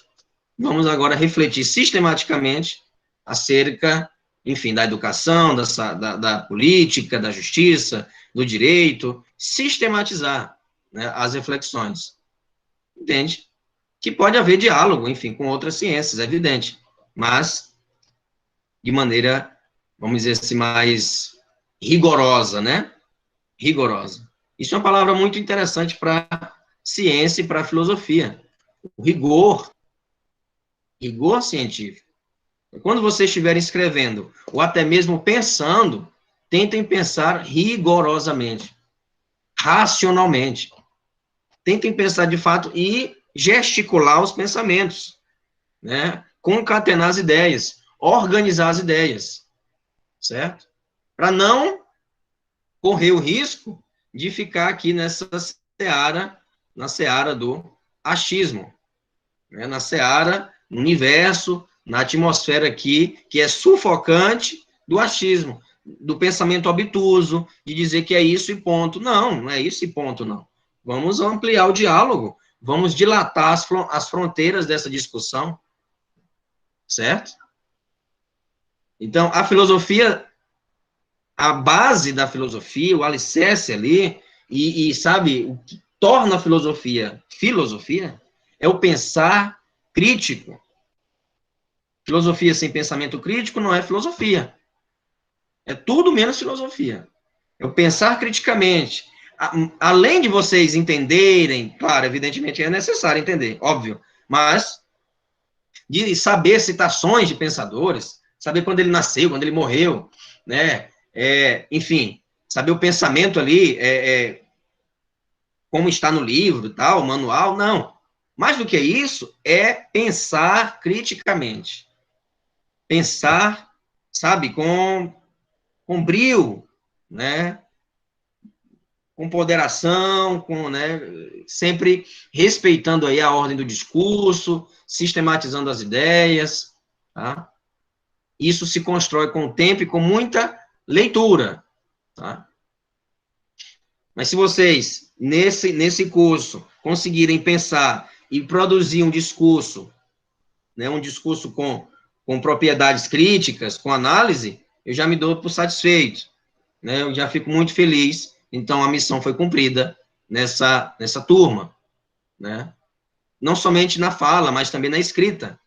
Speaker 1: vamos agora refletir sistematicamente acerca, enfim, da educação, da política, da justiça, do direito, sistematizar, né, as reflexões. Entende? Que pode haver diálogo, enfim, com outras ciências, é evidente, mas de maneira, vamos dizer assim, mais rigorosa, né? Rigorosa. Isso é uma palavra muito interessante para ciência e para filosofia. O rigor científico. Quando vocês estiverem escrevendo, ou até mesmo pensando, tentem pensar rigorosamente, racionalmente. Tentem pensar de fato, e gesticular os pensamentos, né? Concatenar as ideias, organizar as ideias, certo? Para não correr o risco de ficar aqui nessa seara, na seara do achismo, né? Na seara, no universo, na atmosfera aqui, que é sufocante do achismo, do pensamento obtuso, de dizer que é isso e ponto. Não, não é isso e ponto, não. Vamos ampliar o diálogo, vamos dilatar as fronteiras dessa discussão, certo? Então, a filosofia, a base da filosofia, o alicerce ali, sabe, o que torna a filosofia, é o pensar crítico. Filosofia sem pensamento crítico não é filosofia. É tudo menos filosofia. É o pensar criticamente. Além de vocês entenderem, claro, evidentemente é necessário entender, óbvio, mas de saber citações de pensadores, saber quando ele nasceu, quando ele morreu, né? Enfim, saber o pensamento ali, como está no livro, tal, manual, não. Mais do que isso, é pensar criticamente. Pensar, sabe, com brio, né? Com ponderação, né? Sempre respeitando aí a ordem do discurso, sistematizando as ideias, tá? Isso se constrói com o tempo e com muita leitura, tá? Mas se vocês, nesse curso, conseguirem pensar e produzir um discurso, né, um discurso com propriedades críticas, com análise, eu já me dou por satisfeito, né? Eu já fico muito feliz. Então, a missão foi cumprida nessa turma, né? Não somente na fala, mas também na escrita.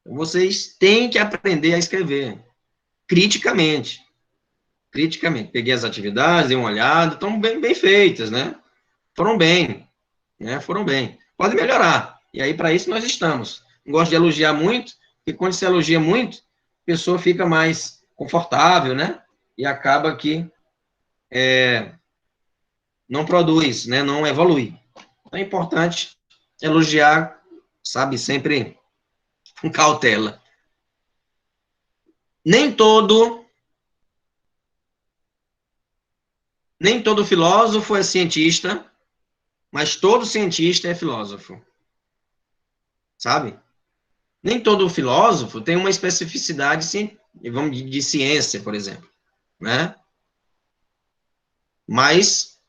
Speaker 1: Vocês têm que aprender a escrever, criticamente. Criticamente. Peguei as atividades, dei uma olhada, estão bem feitas, né? Foram bem, né? Foram bem. Pode melhorar. E aí, para isso, nós estamos. Não gosto de elogiar muito, porque quando se elogia muito, a pessoa fica mais confortável, né? E acaba que não produz, né? Não evolui. Então, é importante elogiar, sabe, sempre com cautela. Nem todo filósofo é cientista, mas todo cientista é filósofo. Sabe? Nem todo filósofo tem uma especificidade, vamos de ciência, por exemplo, né? Mas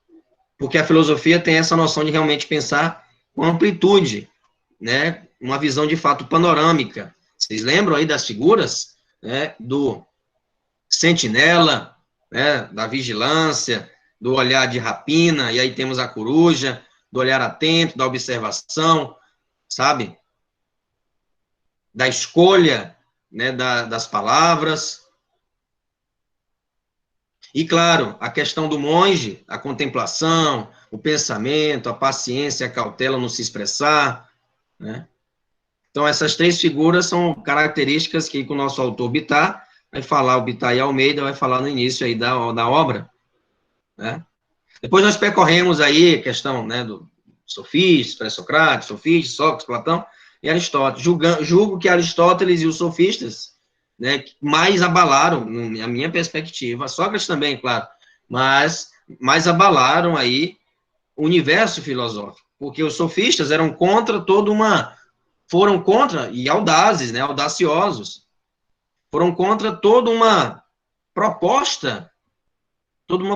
Speaker 1: porque a filosofia tem essa noção de realmente pensar com amplitude, né? Uma visão de fato panorâmica. Vocês lembram aí das figuras, né? Do sentinela, né? Da vigilância, do olhar de rapina, e aí temos a coruja, do olhar atento, da observação, sabe? Da escolha, né, das palavras. E, claro, a questão do monge, a contemplação, o pensamento, a paciência, a cautela no se expressar, né? Então, essas três figuras são características que o nosso autor Bittar vai falar, o Bittar e Almeida vai falar no início aí da obra, né? Depois nós percorremos aí a questão, né, do sofistas, pré-Socrates, sofistas, Sócrates, Platão e Aristóteles. Julgo que Aristóteles e os sofistas, né, mais abalaram, na minha perspectiva, Sócrates também, claro, mas mais abalaram aí o universo filosófico, porque os sofistas eram contra foram contra, e audazes, né, audaciosos, foram contra toda uma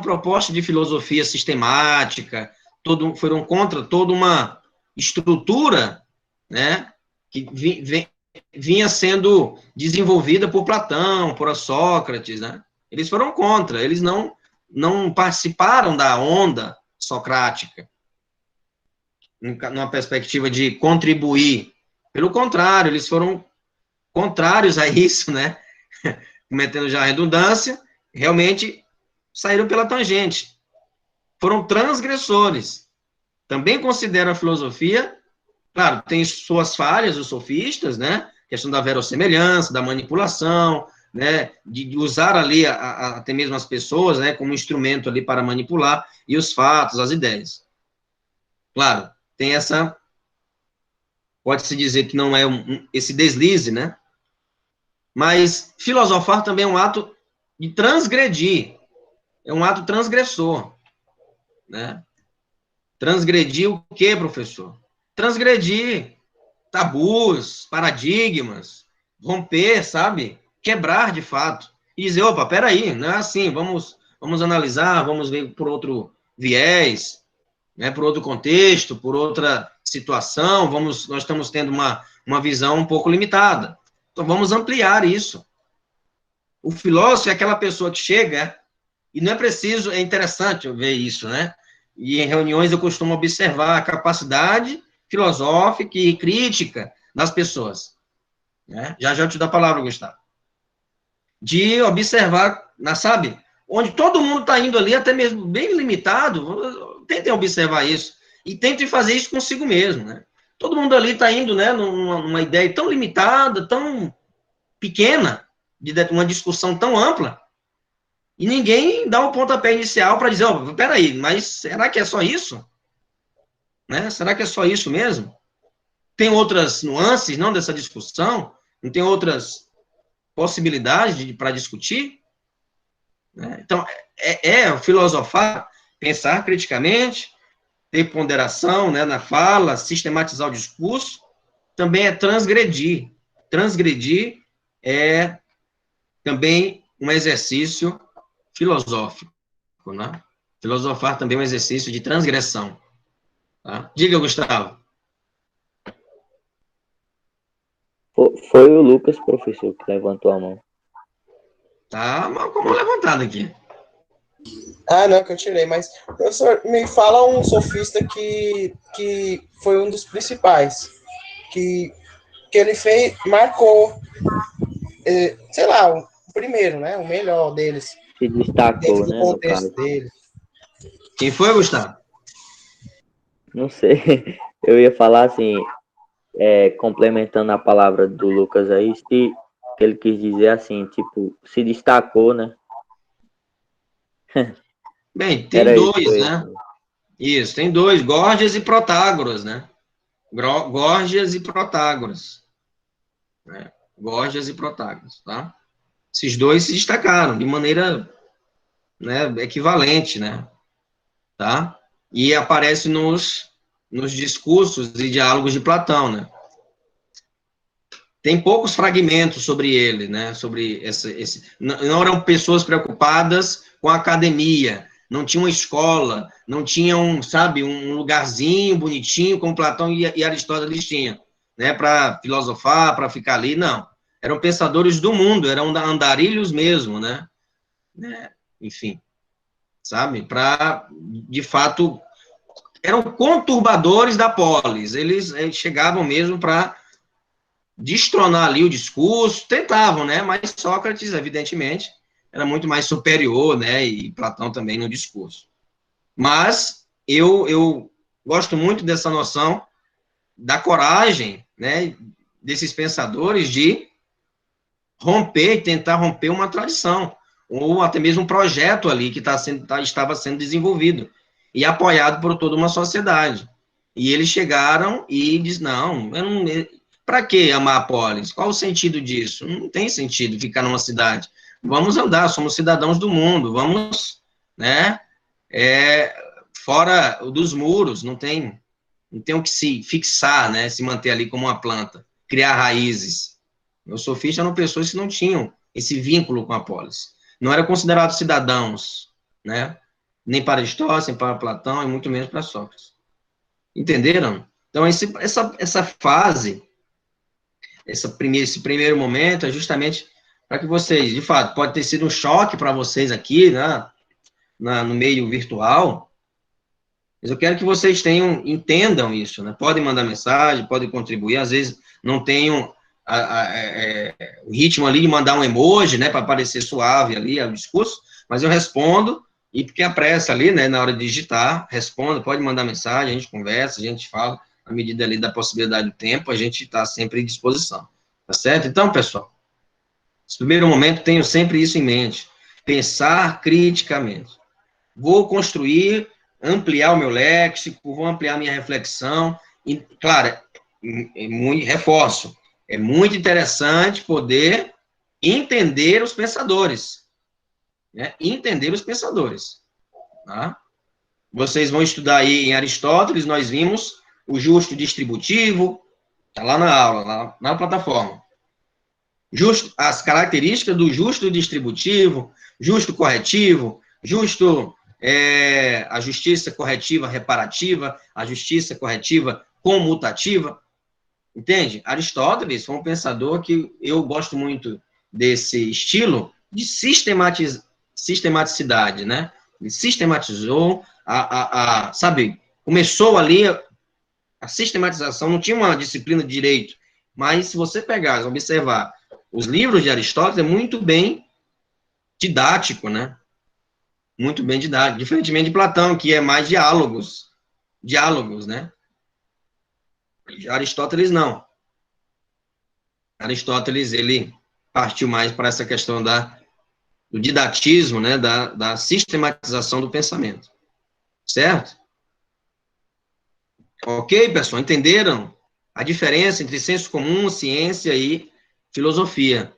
Speaker 1: proposta de filosofia sistemática, foram contra toda uma estrutura, né, que vinha sendo desenvolvida por Platão, por Sócrates, né? Eles foram contra, eles não participaram da onda socrática, numa perspectiva de contribuir. Pelo contrário, eles foram contrários a isso, né? Cometendo já a redundância, realmente saíram pela tangente. Foram transgressores. Também considero a filosofia, claro, tem suas falhas, os sofistas, né? Questão da verossemelhança, da manipulação, né? De usar ali até mesmo as pessoas, né? Como instrumento ali para manipular, e os fatos, as ideias. Claro, tem essa pode-se dizer que não é esse deslize, né? Mas filosofar também é um ato de transgredir, é um ato transgressor, né? Transgredir o quê, professor? Transgredir tabus, paradigmas, romper, sabe? Quebrar de fato. E dizer, opa, peraí, não é assim, vamos analisar, vamos ver por outro viés, né, por outro contexto, por outra situação, nós estamos tendo uma visão um pouco limitada. Então, vamos ampliar isso. O filósofo é aquela pessoa que chega, e não é preciso, é interessante eu ver isso, né? E em reuniões eu costumo observar a capacidade filosófica e crítica das pessoas. Né? Já eu te dou a palavra, Gustavo. De observar, sabe? Onde todo mundo está indo ali, até mesmo bem limitado, tentem observar isso. E tentem fazer isso consigo mesmo, né? Todo mundo ali está indo, né, numa ideia tão limitada, tão pequena, de uma discussão tão ampla, e ninguém dá um pontapé inicial para dizer, ó, peraí, mas será que é só isso? Né? Será que é só isso mesmo? Tem outras nuances, não, dessa discussão? Não tem outras possibilidades para discutir? Né? Então, filosofar, pensar criticamente, ter ponderação, né, na fala, sistematizar o discurso, também é transgredir. Transgredir é também um exercício filosófico, né? Filosofar também é um exercício de transgressão. Tá? Diga, Gustavo.
Speaker 2: Foi o Lucas, professor, que levantou a mão.
Speaker 1: Tá como levantado aqui.
Speaker 6: Ah, não, que eu tirei, mas, professor, me fala um sofista que foi um dos principais, que ele fez, marcou, sei lá, o primeiro, né, o melhor deles.
Speaker 2: Se destacou,
Speaker 6: dentro do
Speaker 2: né,
Speaker 6: contexto
Speaker 2: no caso.
Speaker 6: dele.
Speaker 1: Quem foi, Gustavo?
Speaker 2: Não sei, eu ia falar assim, complementando a palavra do Lucas aí, se ele quis dizer assim, tipo, se destacou, né?
Speaker 1: Bem, tem
Speaker 2: Era
Speaker 1: dois,
Speaker 2: isso,
Speaker 1: né? Isso, tem dois, Górgias e Protágoras, né? Górgias e Protágoras. Né? Górgias e Protágoras, tá? Esses dois se destacaram de maneira, né, equivalente, né? Tá? E aparece nos discursos e diálogos de Platão, né? Tem poucos fragmentos sobre ele, né? Sobre não eram pessoas preocupadas com a academia, não tinha uma escola, não tinham, sabe, um lugarzinho bonitinho como Platão e Aristóteles tinham, né? Para filosofar, para ficar ali, não. Eram pensadores do mundo, eram andarilhos mesmo, né? Enfim, sabe? Para, de fato, eram conturbadores da polis. Eles chegavam mesmo para destronar ali o discurso, tentavam, né? Mas Sócrates, evidentemente, era muito mais superior, né? E Platão também no discurso. Mas eu gosto muito dessa noção da coragem, né? Desses pensadores de tentar romper uma tradição, ou até mesmo um projeto ali que estava sendo desenvolvido e apoiado por toda uma sociedade. E eles chegaram e disseram, não, para que amar a polis? Qual o sentido disso? Não tem sentido ficar numa cidade. Vamos andar, somos cidadãos do mundo, vamos, né, fora dos muros, não tem o que se fixar, né, se manter ali como uma planta, criar raízes. Os sofistas eram pessoas que não tinham esse vínculo com a polis. Não eram considerados cidadãos, né, nem para Aristóteles, nem para Platão, e muito menos para Sócrates. Entenderam? Então, essa fase, esse primeiro momento, é justamente para que vocês, de fato, pode ter sido um choque para vocês aqui, né, no meio virtual, mas eu quero que vocês entendam isso, né? Podem mandar mensagem, podem contribuir, às vezes não tenham o ritmo ali de mandar um emoji, né, para parecer suave ali o discurso, mas eu respondo, e porque a pressa ali, né, na hora de digitar, respondo, pode mandar mensagem, a gente conversa, a gente fala, à medida ali da possibilidade do tempo, a gente está sempre à disposição, tá certo? Então, pessoal, nesse primeiro momento, tenho sempre isso em mente, pensar criticamente. Vou construir, ampliar o meu léxico, vou ampliar minha reflexão, e, claro, reforço, é muito interessante poder entender os pensadores, né? Entender os pensadores, tá? Vocês vão estudar aí em Aristóteles, nós vimos o justo distributivo, está lá na aula, lá na plataforma. As características do justo distributivo, justo corretivo, a justiça corretiva reparativa, a justiça corretiva comutativa, entende? Aristóteles foi um pensador que eu gosto muito desse estilo de sistematicidade, né? Ele sistematizou, sabe, começou ali a sistematização, não tinha uma disciplina de direito, mas se você pegar, observar os livros de Aristóteles, é muito bem didático, né? Muito bem didático, diferentemente de Platão, que é mais diálogos, né? Aristóteles não. Aristóteles, ele partiu mais para essa questão do didatismo, né? Da sistematização do pensamento. Certo? Ok, pessoal? Entenderam a diferença entre senso comum, ciência e filosofia?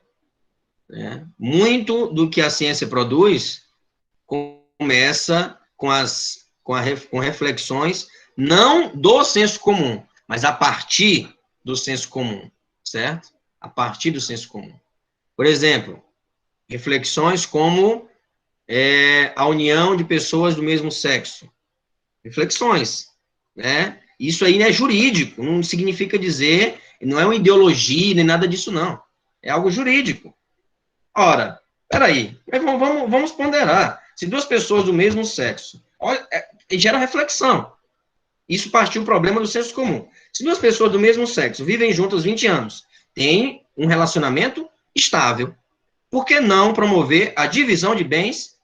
Speaker 1: Né? Muito do que a ciência produz começa com reflexões não do senso comum, mas a partir do senso comum, certo? A partir do senso comum. Por exemplo, reflexões como a união de pessoas do mesmo sexo. Reflexões, né? Isso aí não é jurídico, não significa dizer, não é uma ideologia, nem nada disso, não. É algo jurídico. Ora, peraí, vamos ponderar. Se duas pessoas do mesmo sexo, olha, gera reflexão. Isso partiu do problema do senso comum. Se duas pessoas do mesmo sexo vivem juntas 20 anos, têm um relacionamento estável, por que não promover a divisão de bens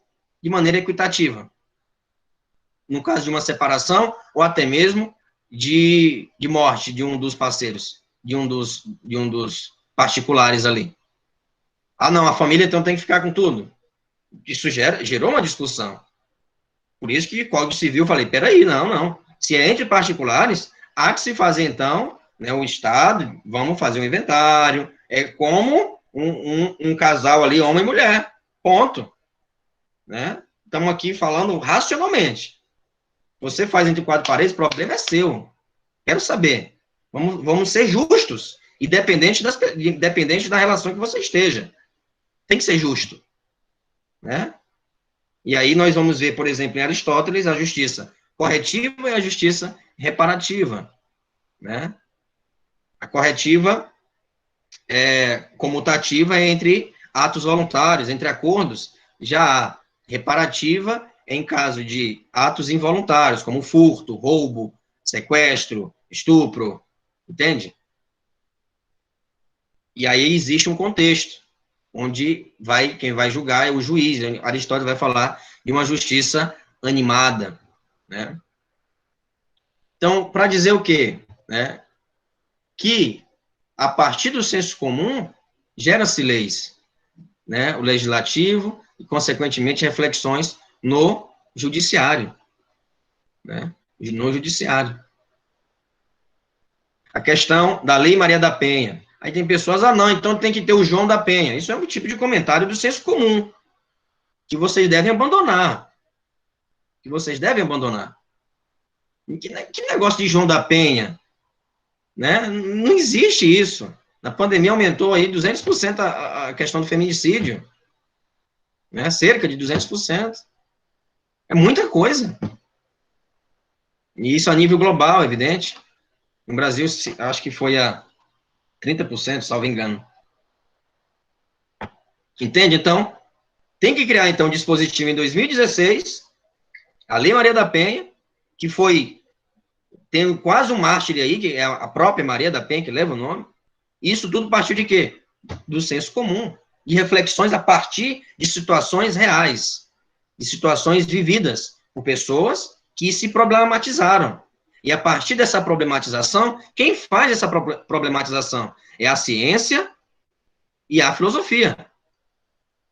Speaker 1: de maneira equitativa? No caso de uma separação, ou até mesmo de morte de um dos parceiros, de um dos particulares ali. Ah, não, a família então tem que ficar com tudo. Isso gerou uma discussão. Por isso que o Código Civil, eu falei, peraí, não. Se é entre particulares, há que se fazer, então, né, o Estado, vamos fazer um inventário, é como um casal ali, homem e mulher, ponto. Né? Estamos aqui falando racionalmente. Você faz entre quatro paredes, o problema é seu. Quero saber. Vamos ser justos, independente da relação que você esteja. Tem que ser justo. Né? E aí nós vamos ver, por exemplo, em Aristóteles, a justiça corretiva e a justiça reparativa. Né? A corretiva comutativa é entre atos voluntários, entre acordos. Já a reparativa é em caso de atos involuntários, como furto, roubo, sequestro, estupro, entende? E aí existe um contexto, onde quem vai julgar é o juiz. Aristóteles vai falar de uma justiça animada, né? Então, para dizer o quê? Né? Que, a partir do senso comum, gera-se leis, né? O legislativo e, consequentemente, reflexões no judiciário, né? No judiciário. A questão da Lei Maria da Penha. Aí tem pessoas, não, então tem que ter o João da Penha. Isso é um tipo de comentário do senso comum, que vocês devem abandonar. Que negócio de João da Penha? Né? Não existe isso. Na pandemia aumentou aí 200% a questão do feminicídio. Né? Cerca de 200%. É muita coisa. E isso a nível global, evidente. No Brasil, acho que foi a 30%, salvo engano. Entende? Então, tem que criar, então, um dispositivo em 2016, a Lei Maria da Penha, que tem quase um mártir aí, que é a própria Maria da Penha, que leva o nome. Isso tudo partiu de quê? Do senso comum, de reflexões a partir de situações reais, de situações vividas por pessoas que se problematizaram. E a partir dessa problematização, quem faz essa problematização? É a ciência e a filosofia.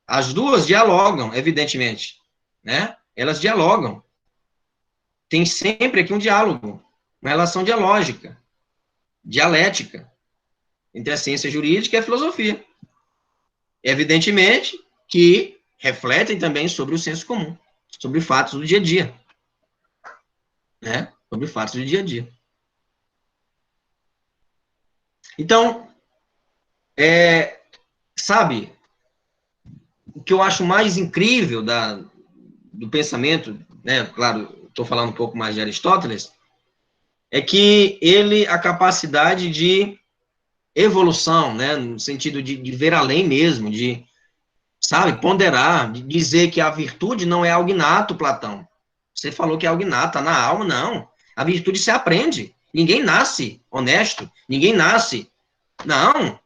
Speaker 1: As duas dialogam, evidentemente, né? Elas dialogam. Tem sempre aqui um diálogo, uma relação dialógica. dialética entre a ciência jurídica e a filosofia. Evidentemente que refletem também sobre o senso comum, sobre fatos do dia a dia. Né? Sobre fatos do dia a dia. Então, sabe, o que eu acho mais incrível do pensamento, né, claro, estou falando um pouco mais de Aristóteles, é que a capacidade de evolução, né, no sentido de ver além mesmo, de, sabe, ponderar, de dizer que a virtude não é algo inato, Platão. Você falou que é algo inato, está na alma, não. A virtude se aprende. Ninguém nasce honesto, ninguém nasce. Não.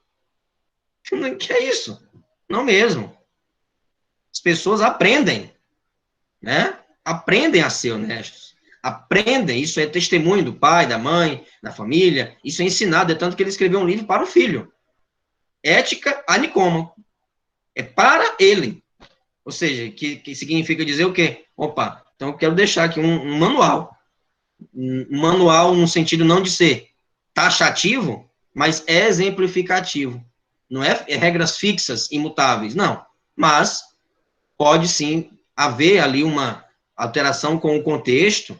Speaker 1: Que é isso? Não mesmo. As pessoas aprendem, né? Aprendem a ser honestos. Aprendem, isso é testemunho do pai, da mãe, da família, isso é ensinado, é tanto que ele escreveu um livro para o filho. Ética a Nicômaco. É para ele. Ou seja, que significa dizer o quê? Opa, então eu quero deixar aqui um manual. Um manual no sentido não de ser taxativo, mas exemplificativo. Não é regras fixas, imutáveis, não. Mas pode sim haver ali uma alteração com o contexto,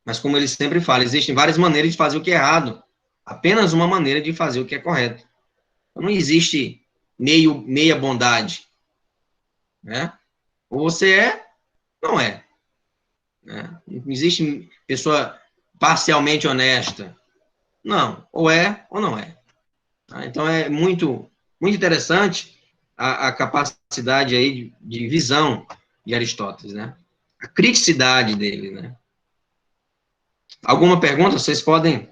Speaker 1: mas como ele sempre fala, existem várias maneiras de fazer o que é errado, apenas uma maneira de fazer o que é correto. Não existe meia bondade, né? Ou você é, não é. Né? Não existe pessoa parcialmente honesta. Não, ou é ou não é. Tá? Então é muito interessante a capacidade aí de visão de Aristóteles, né? A criticidade dele, né? Alguma pergunta? Vocês podem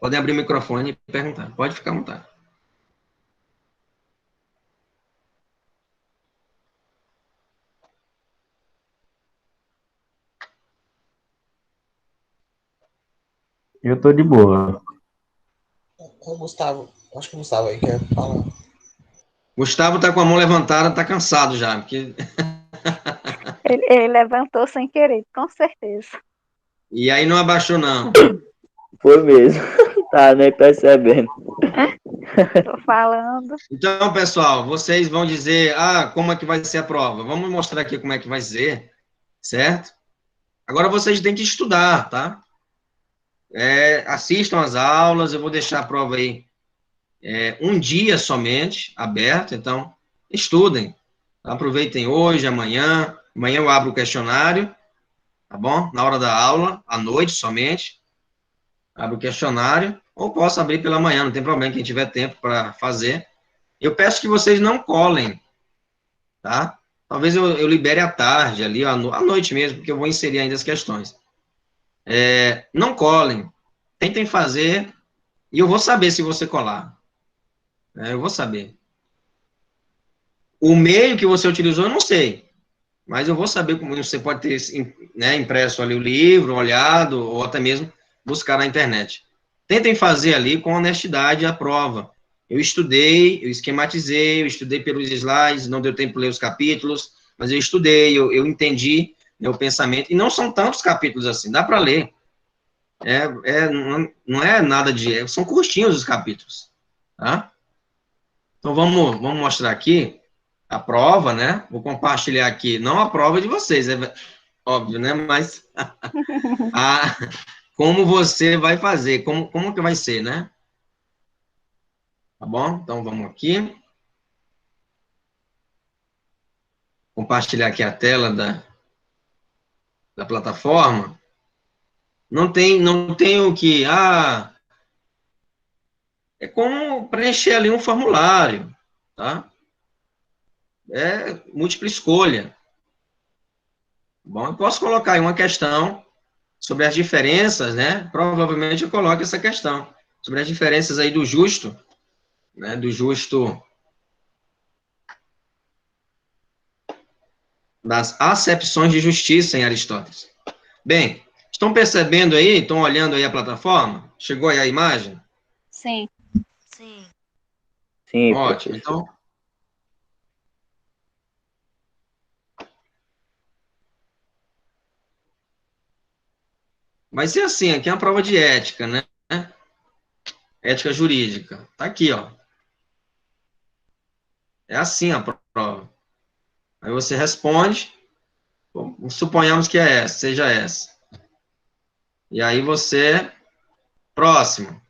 Speaker 1: abrir o microfone e perguntar. Pode ficar à vontade.
Speaker 7: Eu tô de boa.
Speaker 6: O Gustavo, acho que o Gustavo aí quer falar.
Speaker 1: Gustavo tá com a mão levantada, tá cansado já, porque...
Speaker 4: Ele levantou sem querer, com certeza.
Speaker 1: E aí não abaixou, não.
Speaker 2: Foi mesmo. Tá nem percebendo.
Speaker 4: Tô falando.
Speaker 1: Então, pessoal, vocês vão dizer, como é que vai ser a prova? Vamos mostrar aqui como é que vai ser, certo? Agora vocês têm que estudar, tá? Assistam às aulas, eu vou deixar a prova aí um dia somente, aberto, então estudem. Aproveitem hoje, amanhã eu abro o questionário, tá bom? Na hora da aula, à noite somente, abro o questionário, ou posso abrir pela manhã, não tem problema, quem tiver tempo para fazer. Eu peço que vocês não colem, tá? Talvez eu libere à tarde, ali, à noite mesmo, porque eu vou inserir ainda as questões. Não colem, tentem fazer, e eu vou saber se você colar. Eu vou saber. O meio que você utilizou, eu não sei, mas eu vou saber como você pode ter, né, impresso ali o livro, olhado, ou até mesmo buscar na internet. Tentem fazer ali com honestidade a prova. Eu estudei, eu esquematizei, eu estudei pelos slides, não deu tempo de ler os capítulos, mas eu estudei, eu entendi, né, o pensamento, e não são tantos capítulos assim, dá para ler. Não é nada são curtinhos os capítulos, tá? Então, vamos mostrar aqui a prova, né? Vou compartilhar aqui, não a prova de vocês, é óbvio, né? Mas como você vai fazer, como que vai ser, né? Tá bom? Então, vamos aqui. Compartilhar aqui a tela da plataforma. Não tem o que... é como preencher ali um formulário, tá? É múltipla escolha. Bom, eu posso colocar aí uma questão sobre as diferenças, né? Provavelmente eu coloco essa questão sobre as diferenças aí do justo, né? Do justo, das acepções de justiça em Aristóteles. Bem, estão percebendo aí? Estão olhando aí a plataforma? Chegou aí a imagem?
Speaker 4: Sim.
Speaker 2: Sim,
Speaker 1: Ótimo.
Speaker 2: professor.
Speaker 1: Então, vai ser assim, aqui é uma prova de ética, né? Ética jurídica. Tá aqui, ó. É assim a prova. Aí você responde, suponhamos que é essa, seja essa. E aí você, próximo.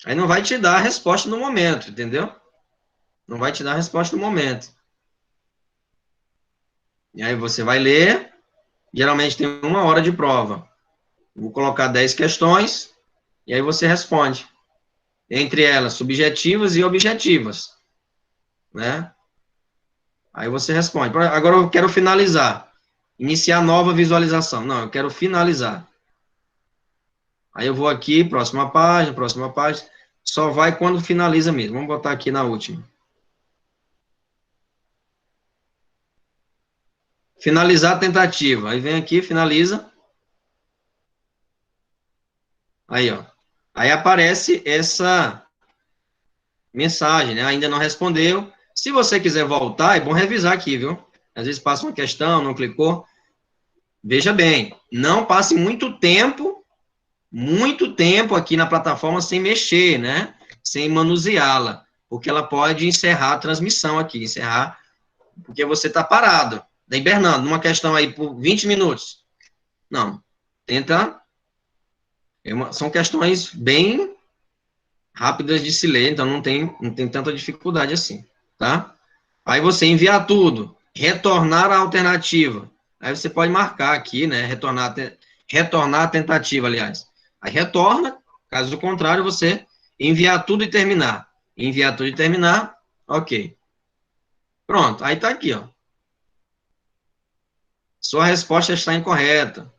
Speaker 1: Aí não vai te dar a resposta no momento, entendeu? Não vai te dar a resposta no momento. E aí você vai ler, geralmente tem 1 hora de prova. Vou colocar 10 questões, e aí você responde. Entre elas, subjetivas e objetivas. Né? Aí você responde. Agora eu quero finalizar. Iniciar nova visualização. Não, eu quero finalizar. Aí eu vou aqui, próxima página. Só vai quando finaliza mesmo. Vamos botar aqui na última. Finalizar a tentativa. Aí vem aqui, finaliza. Aí, ó. Aí aparece essa mensagem, né? Ainda não respondeu. Se você quiser voltar, é bom revisar aqui, viu? Às vezes passa uma questão, não clicou. Veja bem, não passe muito tempo aqui na plataforma sem mexer, né? Sem manuseá-la, porque ela pode encerrar a transmissão aqui, porque você está parado, tá hibernando, numa questão aí por 20 minutos. Não, tenta, são questões bem rápidas de se ler, então não tem tanta dificuldade assim, tá? Aí você enviar tudo, retornar a alternativa, aí você pode marcar aqui, né, retornar a tentativa, aliás. Aí retorna, caso contrário, você enviar tudo e terminar. Enviar tudo e terminar, ok. Pronto, aí tá aqui, ó. Sua resposta está incorreta.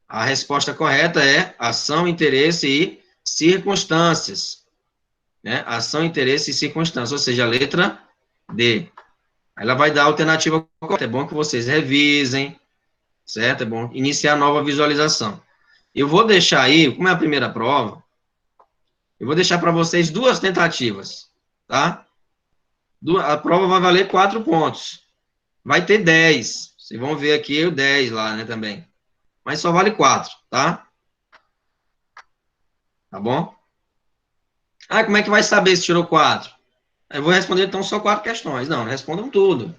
Speaker 1: A resposta correta é ação, interesse e circunstâncias. Né? Ação, interesse e circunstâncias, ou seja, a letra D. Ela vai dar a alternativa correta. É bom que vocês revisem, certo? É bom iniciar a nova visualização. Eu vou deixar aí, como é a primeira prova, eu vou deixar para vocês 2 tentativas, tá? A prova vai valer 4 pontos. Vai ter 10. Vocês vão ver aqui o 10 lá, né, também. Mas só vale 4, tá? Tá bom? Ah, como é que vai saber se tirou 4? Eu vou responder, então, só 4 questões. Não, respondam tudo.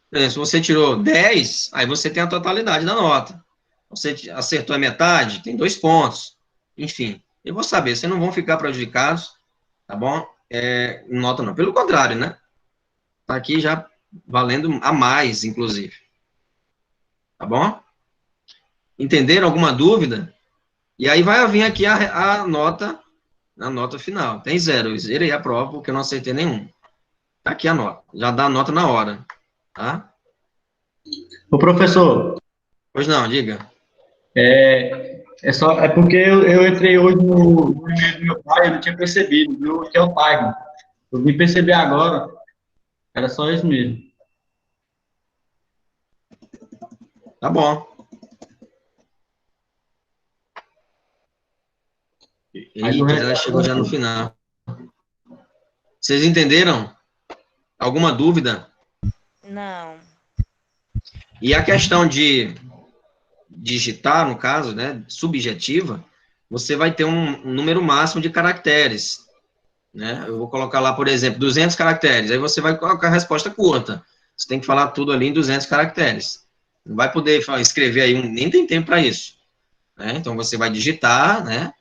Speaker 1: Por exemplo, se você tirou 10, aí você tem a totalidade da nota. Você acertou a metade, tem 2 pontos. Enfim, eu vou saber, vocês não vão ficar prejudicados, tá bom? Nota não, pelo contrário, né? Tá aqui já valendo a mais, inclusive. Tá bom? Entenderam alguma dúvida? E aí vai vir aqui a nota final. Tem 0, eu zerei a prova porque eu não acertei nenhum. Tá aqui a nota, já dá a nota na hora, tá?
Speaker 7: Ô, professor,
Speaker 1: Pois não, diga.
Speaker 7: é porque eu entrei hoje no e-mail do meu pai, eu não tinha percebido, viu? Que é o Tiger. Eu vim perceber agora, era só isso mesmo.
Speaker 1: Tá bom. Eita, já chegou já no final. Vocês entenderam? Alguma dúvida?
Speaker 3: Não.
Speaker 1: E a questão de digitar, no caso, né, subjetiva, você vai ter um número máximo de caracteres, né? Eu vou colocar lá, por exemplo, 200 caracteres, aí você vai colocar a resposta curta. Você tem que falar tudo ali em 200 caracteres. Não vai poder escrever aí, nem tem tempo para isso. Né? Então, você vai digitar, né,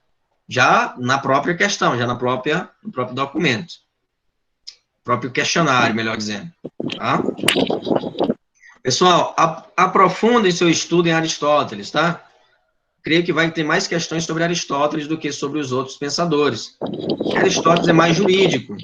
Speaker 1: já na própria questão, já no próprio documento. Próprio questionário, melhor dizendo. Tá? Pessoal, aprofundem seu estudo em Aristóteles, tá? Creio que vai ter mais questões sobre Aristóteles do que sobre os outros pensadores. Aristóteles é mais jurídico.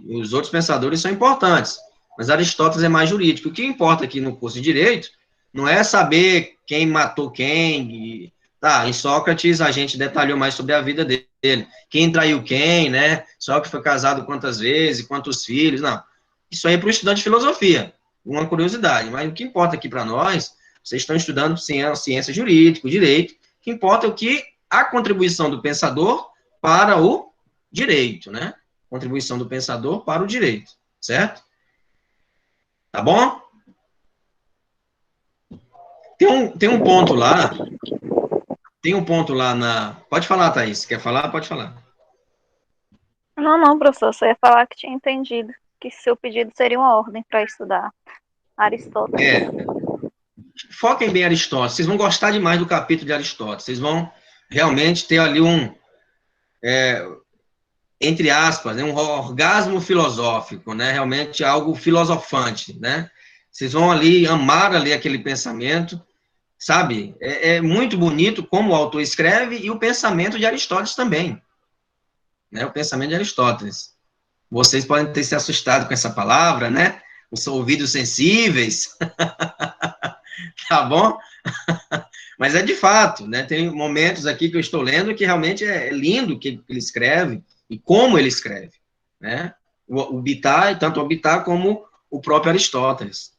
Speaker 1: Os outros pensadores são importantes, mas Aristóteles é mais jurídico. O que importa aqui no curso de Direito não é saber quem matou quem. Tá, em Sócrates a gente detalhou mais sobre a vida dele. Quem traiu quem, né? Sócrates foi casado quantas vezes, quantos filhos, não. Isso aí é para o estudante de filosofia, uma curiosidade. Mas o que importa aqui para nós, vocês estão estudando ciência jurídica, direito, o que importa é a contribuição do pensador para o direito, né? Contribuição do pensador para o direito, certo? Tá bom? Tem um ponto lá tem um ponto lá na... Pode falar, Thaís. Quer falar? Pode falar.
Speaker 4: Não, professor, você ia falar que tinha entendido que seu pedido seria uma ordem para estudar Aristóteles.
Speaker 1: Foquem bem em Aristóteles. Vocês vão gostar demais do capítulo de Aristóteles. Vocês vão realmente ter ali entre aspas, né, um orgasmo filosófico, né? Realmente algo filosofante, né? Vocês vão ali amar ali aquele pensamento, sabe? É muito bonito como o autor escreve e o pensamento de Aristóteles também, né? O pensamento de Aristóteles. Vocês podem ter se assustado com essa palavra, né? Os ouvidos sensíveis, tá bom? Mas é de fato, né? Tem momentos aqui que eu estou lendo que realmente é lindo o que ele escreve e como ele escreve, né? O Bittar, tanto o Bittar como o próprio Aristóteles.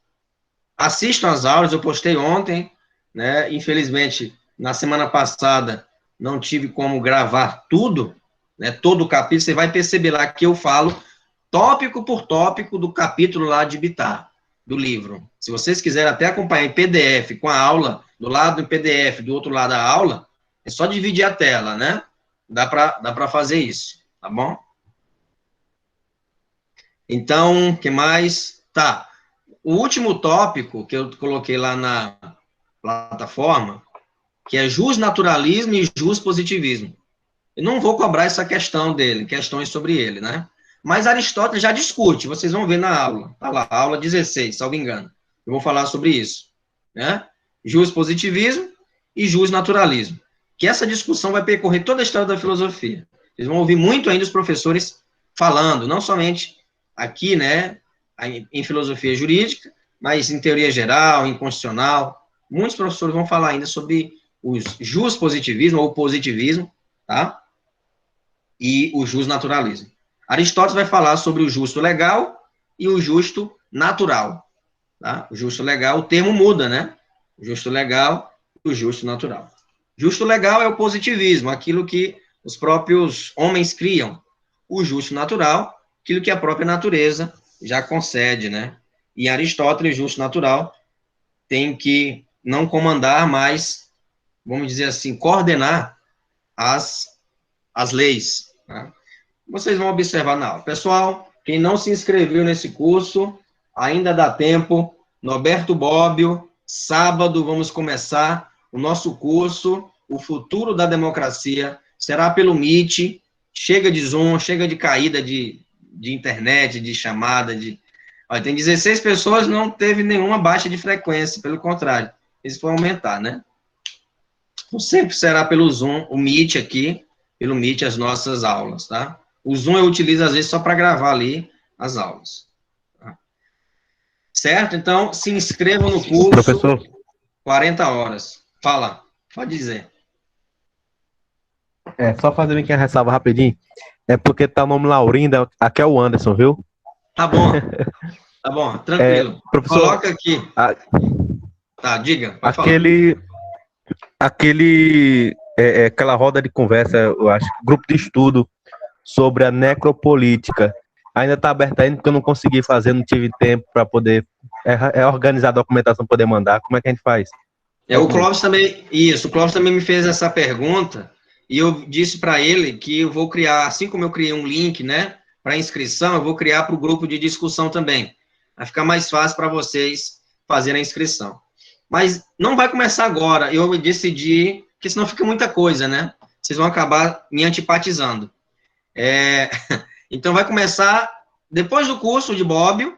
Speaker 1: Assistam às aulas, eu postei ontem, né? Infelizmente, na semana passada, não tive como gravar tudo, né? Todo o capítulo, você vai perceber lá que eu falo tópico por tópico do capítulo lá de Bittar, do livro. Se vocês quiserem até acompanhar em PDF, com a aula, do lado do PDF, do outro lado da aula, é só dividir a tela, né? Dá para fazer isso, tá bom? Então, o que mais? Tá. O último tópico que eu coloquei lá na plataforma, que é justnaturalismo e justpositivismo. Eu não vou cobrar essa questão dele, questões sobre ele, né? Mas Aristóteles já discute, vocês vão ver na aula. Tá lá, aula 16, salvo engano. Eu vou falar sobre isso, né? Justpositivismo e justnaturalismo. Que essa discussão vai percorrer toda a história da filosofia. Vocês vão ouvir muito ainda os professores falando, não somente aqui, né, em filosofia jurídica, mas em teoria geral, em constitucional. Muitos professores vão falar ainda sobre o justpositivismo ou positivismo, tá? E o justnaturalismo. Aristóteles vai falar sobre o justo legal e o justo natural, tá? O justo legal, o termo muda, né? O justo legal e o justo natural. Justo legal é o positivismo, aquilo que os próprios homens criam. O justo natural, aquilo que a própria natureza já concede, né? E Aristóteles, justo natural, tem que não comandar, mas, vamos dizer assim, coordenar as leis, tá? Vocês vão observar na aula. Pessoal, quem não se inscreveu nesse curso, ainda dá tempo. Norberto Bobbio, sábado vamos começar o nosso curso, O Futuro da Democracia, será pelo Meet, chega de Zoom, chega de caída de internet, de chamada, Olha, tem 16 pessoas, não teve nenhuma baixa de frequência, pelo contrário, isso vai aumentar, né? Então, sempre será pelo Zoom, o Meet aqui, pelo Meet as nossas aulas, tá? O Zoom eu utilizo, às vezes, só para gravar ali as aulas. Tá? Certo? Então, se inscrevam no curso.
Speaker 8: Professor.
Speaker 1: 40 horas. Fala, pode dizer.
Speaker 8: Só fazer aqui a ressalva rapidinho. É porque tá o nome Laurinda, aqui é o Anderson, viu?
Speaker 1: Tá bom. Tá bom, tranquilo.
Speaker 8: Professor,
Speaker 1: coloca aqui. Tá, diga.
Speaker 8: Aquela roda de conversa, eu acho, grupo de estudo sobre a necropolítica. Ainda está aberta ainda, porque eu não consegui fazer, não tive tempo para poder organizar a documentação, poder mandar. Como é que a gente faz?
Speaker 1: O Clóvis também, o Clóvis também me fez essa pergunta, e eu disse para ele que eu vou criar, assim como eu criei um link, né, para inscrição, eu vou criar para o grupo de discussão também. Vai ficar mais fácil para vocês fazerem a inscrição. Mas não vai começar agora, eu decidi, porque senão fica muita coisa, né? Vocês vão acabar me antipatizando. Então, vai começar depois do curso de Bobbio.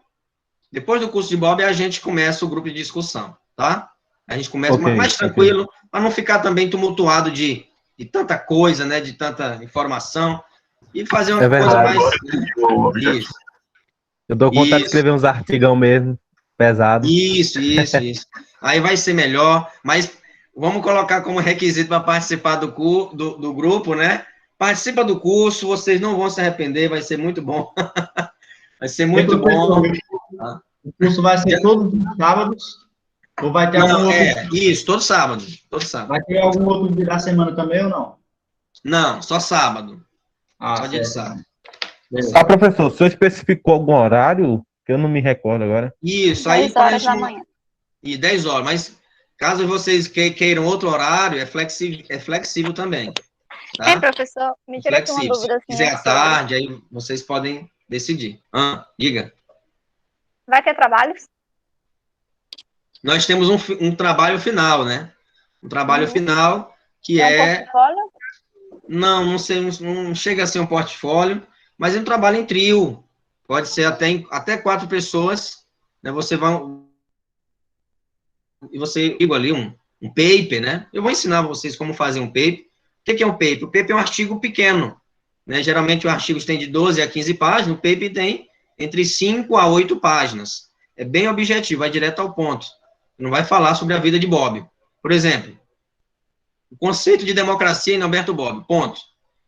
Speaker 1: Depois do curso de Bobbio, a gente começa o grupo de discussão, tá? A gente começa mais tranquilo, para não ficar também tumultuado de tanta coisa, né? De tanta informação. E fazer uma coisa mais... Isso.
Speaker 8: Eu dou conta de escrever uns artigão mesmo, pesado.
Speaker 1: Isso. Aí vai ser melhor, mas vamos colocar como requisito para participar do grupo, né? Participa do curso, vocês não vão se arrepender, vai ser muito bom. Vai ser muito bom.
Speaker 7: O curso vai ser todos os sábados? Ou vai ter algum outro...
Speaker 1: Isso, todo sábado.
Speaker 7: Vai ter algum outro dia da semana também ou não?
Speaker 1: Não, só sábado. Só dia de sábado.
Speaker 8: Professor, o senhor especificou algum horário? Que eu não me recordo agora.
Speaker 1: Isso, aí...
Speaker 4: 10 horas da manhã.
Speaker 1: E 10 horas, mas Caso vocês queiram outro horário, é flexível também. Tá?
Speaker 4: Hein, professor? Me tira aqui uma
Speaker 1: Flexível.
Speaker 4: dúvida.
Speaker 1: Se quiser
Speaker 4: Assim,
Speaker 1: à tarde, aí vocês podem decidir. Diga.
Speaker 4: Vai ter trabalhos?
Speaker 1: Nós temos um trabalho final, né? Um trabalho final que
Speaker 4: É um portfólio?
Speaker 1: Não chega a ser um portfólio, mas é um trabalho em trio. Pode ser até 4 pessoas, né? Você digo ali um paper, né? Eu vou ensinar vocês como fazer um paper. O que é um paper? O paper é um artigo pequeno, né? Geralmente o artigo tem de 12 a 15 páginas, o paper tem entre 5 a 8 páginas. É bem objetivo, vai direto ao ponto. Não vai falar sobre a vida de Bob. Por exemplo, o conceito de democracia em Alberto Bob, ponto.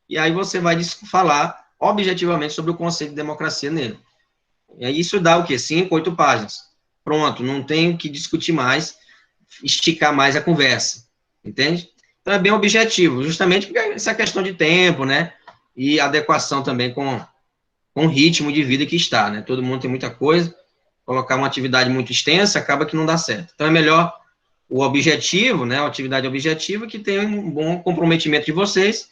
Speaker 1: E aí você vai falar objetivamente sobre o conceito de democracia nele. E aí isso dá o quê? 5, 8 páginas. Pronto, não tem que discutir mais, esticar mais a conversa, entende? Então é bem objetivo, justamente porque essa questão de tempo, né? E adequação também com o ritmo de vida que está, né? Todo mundo tem muita coisa, colocar uma atividade muito extensa acaba que não dá certo. Então é melhor o objetivo, né? A atividade objetiva que tenha um bom comprometimento de vocês.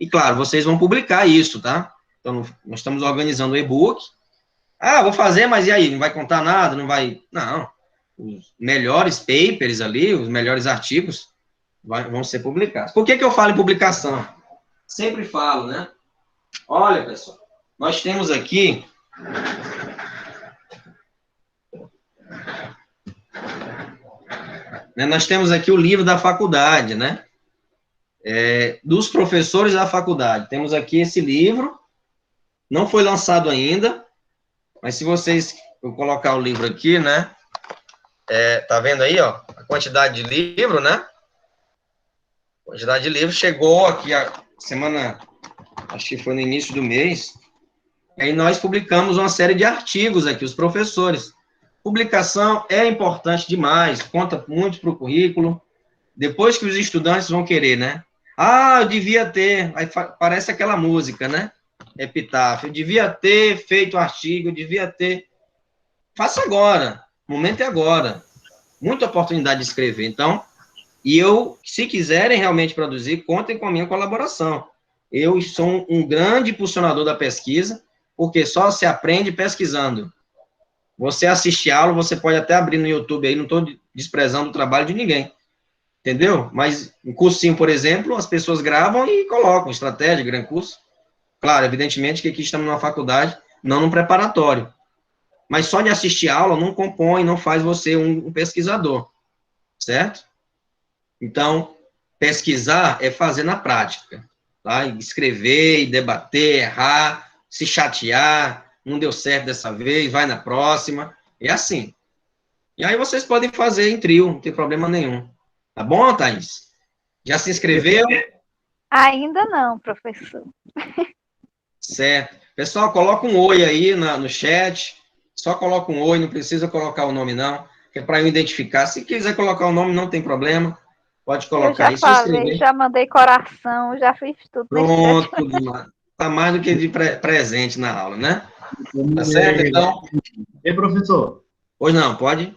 Speaker 1: E claro, vocês vão publicar isso, tá? Então nós estamos organizando o e-book. Vou fazer, mas e aí? Não vai contar nada? Não vai... Não. Os melhores papers ali, os melhores artigos vão ser publicados. Por que eu falo em publicação? Sempre falo, né? Olha, pessoal, nós temos aqui... Nós temos aqui o livro da faculdade, né? Dos professores da faculdade. Temos aqui esse livro, não foi lançado ainda, mas se vocês, eu colocar o livro aqui, né? Tá vendo aí, ó, a quantidade de livro, né? A quantidade de livro chegou aqui a semana, acho que foi no início do mês, e aí nós publicamos uma série de artigos aqui, os professores. Publicação é importante demais, conta muito para o currículo, depois que os estudantes vão querer, né? Eu devia ter, aí parece aquela música, né? Epitáfio, eu devia ter feito artigo, eu devia ter... Faça agora, o momento é agora. Muita oportunidade de escrever, então, se quiserem realmente produzir, contem com a minha colaboração. Eu sou um grande impulsionador da pesquisa, porque só se aprende pesquisando. Você assiste aula, você pode até abrir no YouTube aí, não estou desprezando o trabalho de ninguém, entendeu? Mas um cursinho, por exemplo, as pessoas gravam e colocam, estratégia, grande curso. Claro, evidentemente que aqui estamos numa faculdade, não num preparatório. Mas só de assistir aula não compõe, não faz você um pesquisador, certo? Então, pesquisar é fazer na prática, tá? Escrever, e debater, errar, se chatear, não deu certo dessa vez, vai na próxima, é assim. E aí vocês podem fazer em trio, não tem problema nenhum. Tá bom, Thaís? Já se inscreveu?
Speaker 4: Ainda não, professor.
Speaker 1: Certo. Pessoal, coloca um oi aí no chat, só coloca um oi, não precisa colocar o nome não, que é para eu identificar. Se quiser colocar o nome, não tem problema, pode colocar aí.
Speaker 4: Eu já falei, já mandei coração, já fiz tudo.
Speaker 1: Pronto, tá mais do que de presente na aula, né? Tá certo, então?
Speaker 7: Ei, professor.
Speaker 1: Pois não, pode?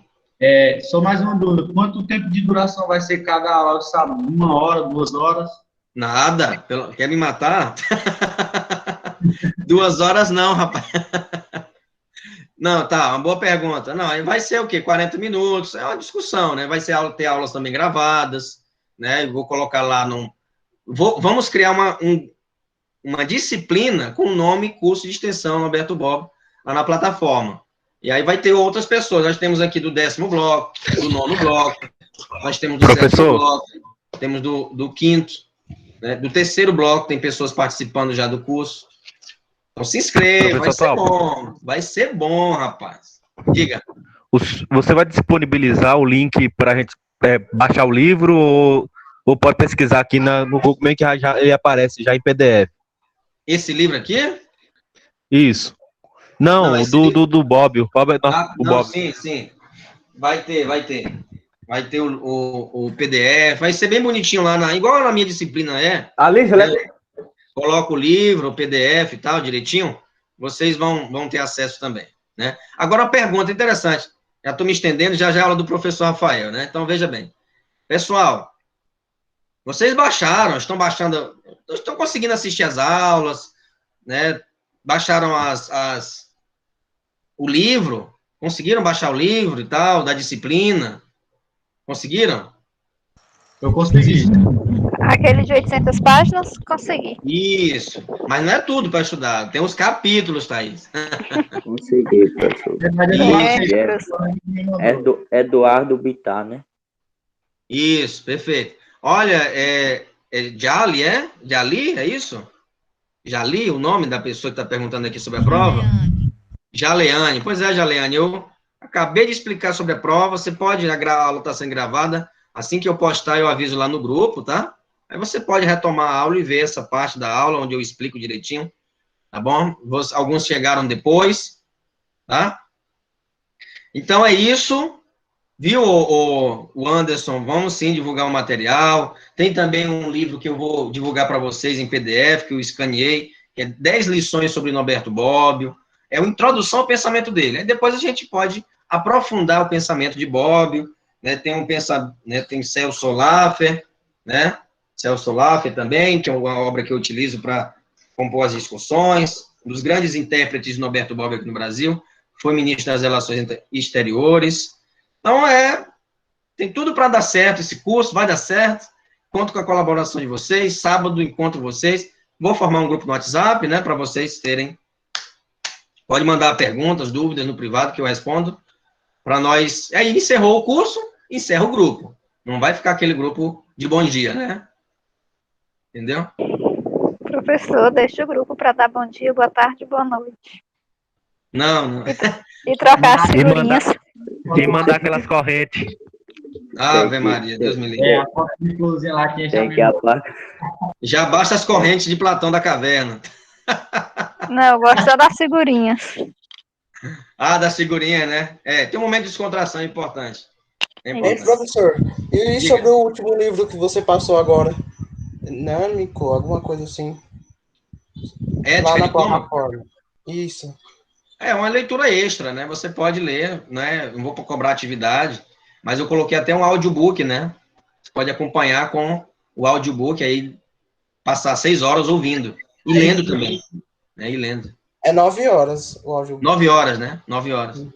Speaker 7: Só mais uma dúvida. Quanto tempo de duração vai ser cada aula, sabe? 1 hora, 2 horas?
Speaker 1: Nada. Quer me matar? 2 horas não, rapaz. Não, tá, uma boa pergunta. Não, vai ser o quê? 40 minutos. É uma discussão, né? Vai ter aulas também gravadas, né? Eu vou colocar lá vamos criar uma disciplina com o nome curso de extensão Alberto Bob lá na plataforma. E aí vai ter outras pessoas. Nós temos aqui do 10º bloco, do 9º bloco, nós temos do 7º bloco, temos do 5º, né? Do 3º bloco, tem pessoas participando já do curso. Então se inscreva, vai ser bom, rapaz. Diga.
Speaker 8: Você vai disponibilizar o link para a gente baixar o livro ou pode pesquisar aqui no Google que ele aparece já em PDF? Esse
Speaker 1: livro aqui?
Speaker 8: Isso. Não, do Bob. O Bob Bob.
Speaker 1: Sim. Vai ter. Vai ter o PDF, vai ser bem bonitinho lá, igual na minha disciplina coloca o livro, o PDF e tal, direitinho, vocês vão ter acesso também, né? Agora, uma pergunta interessante, já estou me estendendo, já é a aula do professor Rafael, né? Então, veja bem, Pessoal, vocês baixaram, estão baixando, estão conseguindo assistir as aulas, né? Baixaram o livro, conseguiram baixar o livro e tal, da disciplina? Conseguiram?
Speaker 7: Eu consegui.
Speaker 4: Aquele de 800 páginas, consegui.
Speaker 1: Isso, mas não é tudo para estudar, tem os capítulos, Thaís.
Speaker 2: Consegui, professor. Eduardo Bittar, né?
Speaker 1: Isso, perfeito. Olha, Jali, Jali, é isso? Jali, o nome da pessoa que está perguntando aqui sobre a prova? Jaleane. Pois é, Jaleane, eu acabei de explicar sobre a prova, você pode, a aula está sendo gravada, assim que eu postar, eu aviso lá no grupo, tá? Aí você pode retomar a aula e ver essa parte da aula, onde eu explico direitinho, tá bom? Alguns chegaram depois, tá? Então é isso, viu, o Anderson? Vamos sim divulgar o material. Tem também um livro que eu vou divulgar para vocês em PDF, que eu escaneei, que é 10 lições sobre Norberto Bobbio. É uma introdução ao pensamento dele. Aí depois a gente pode aprofundar o pensamento de Bobbio, né? Tem Celso Laffer, né? Celso Laffer também, que é uma obra que eu utilizo para compor as discussões. Um dos grandes intérpretes de Norberto Bobbio aqui no Brasil, foi ministro das Relações Exteriores. Então, tem tudo para dar certo esse curso, vai dar certo. Conto com a colaboração de vocês. Sábado encontro vocês. Vou formar um grupo no WhatsApp, né, para vocês terem. Pode mandar perguntas, dúvidas no privado que eu respondo. Para nós. Aí encerrou o curso, encerra o grupo. Não vai ficar aquele grupo de bom dia, né? Entendeu?
Speaker 4: Professor, deixa o grupo para dar bom dia, boa tarde, boa noite.
Speaker 1: Não.
Speaker 4: E trocar as figurinhas.
Speaker 8: E mandar aquelas correntes.
Speaker 1: Ave Maria, Deus me livre. Já basta as correntes de Platão da Caverna.
Speaker 4: Não, eu gosto só das figurinhas.
Speaker 1: Das figurinhas, né? Tem um momento de descontração importante.
Speaker 6: Ei, professor, e
Speaker 1: Diga.
Speaker 6: sobre o último livro que você passou agora? Dinâmico, alguma coisa assim.
Speaker 1: Ética
Speaker 6: Lá na
Speaker 1: de Toma?
Speaker 6: plataforma. Isso.
Speaker 1: É uma leitura extra, né? Você pode ler, né? Não vou cobrar atividade, mas eu coloquei até um audiobook, né? Você pode acompanhar com o audiobook, aí passar 6 horas ouvindo. E lendo também. Né? E lendo.
Speaker 6: É 9 horas o audiobook.
Speaker 1: 9 horas, né? 9 horas.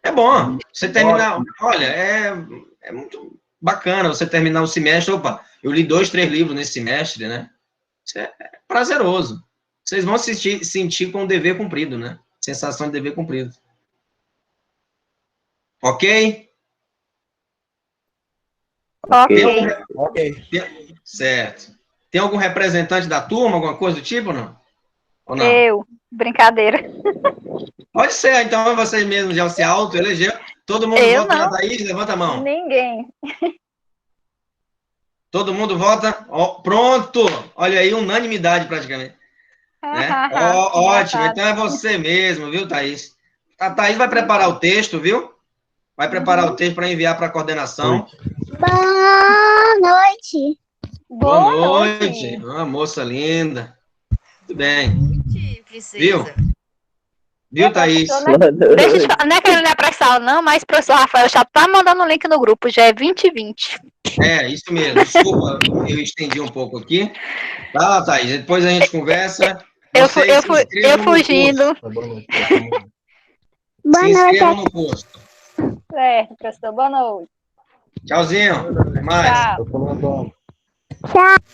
Speaker 1: É bom. Você terminar... Olha, é muito bacana você terminar o semestre. Opa, eu li 2, 3 livros nesse semestre, né? Isso é prazeroso. Vocês vão se sentir com o dever cumprido, né? Sensação de dever cumprido. Ok?
Speaker 6: Ok.
Speaker 1: Certo. Tem algum representante da turma, alguma coisa do tipo, ou não? Ou não?
Speaker 4: Eu. Brincadeira.
Speaker 1: Pode ser, então vocês mesmos já se auto-elegeram. Todo mundo vota na Thaís? Levanta a mão.
Speaker 4: Ninguém.
Speaker 1: Todo mundo vota? Pronto! Olha aí, unanimidade praticamente. Né? Ótimo, então é você mesmo, viu, Thaís? A Thaís vai preparar o texto, viu? Vai preparar o texto para enviar para a coordenação.
Speaker 9: Boa noite.
Speaker 1: Boa noite. Moça linda. Tudo bem. Viu? Viu, Thaís?
Speaker 4: Não é que ele não é pré-sal, não, mas o professor Rafael já tá mandando o link no grupo, já é 2020.
Speaker 1: Isso mesmo. Desculpa, eu estendi um pouco aqui. Tá, Thaís, depois a gente conversa.
Speaker 4: Eu fugindo.
Speaker 1: Boa noite.
Speaker 9: Boa
Speaker 1: Se inscrevam
Speaker 9: noite.
Speaker 1: no curso.
Speaker 4: Certo, professor. Boa noite.
Speaker 1: Tchauzinho. Até mais.
Speaker 4: Tchau.
Speaker 9: Tchau.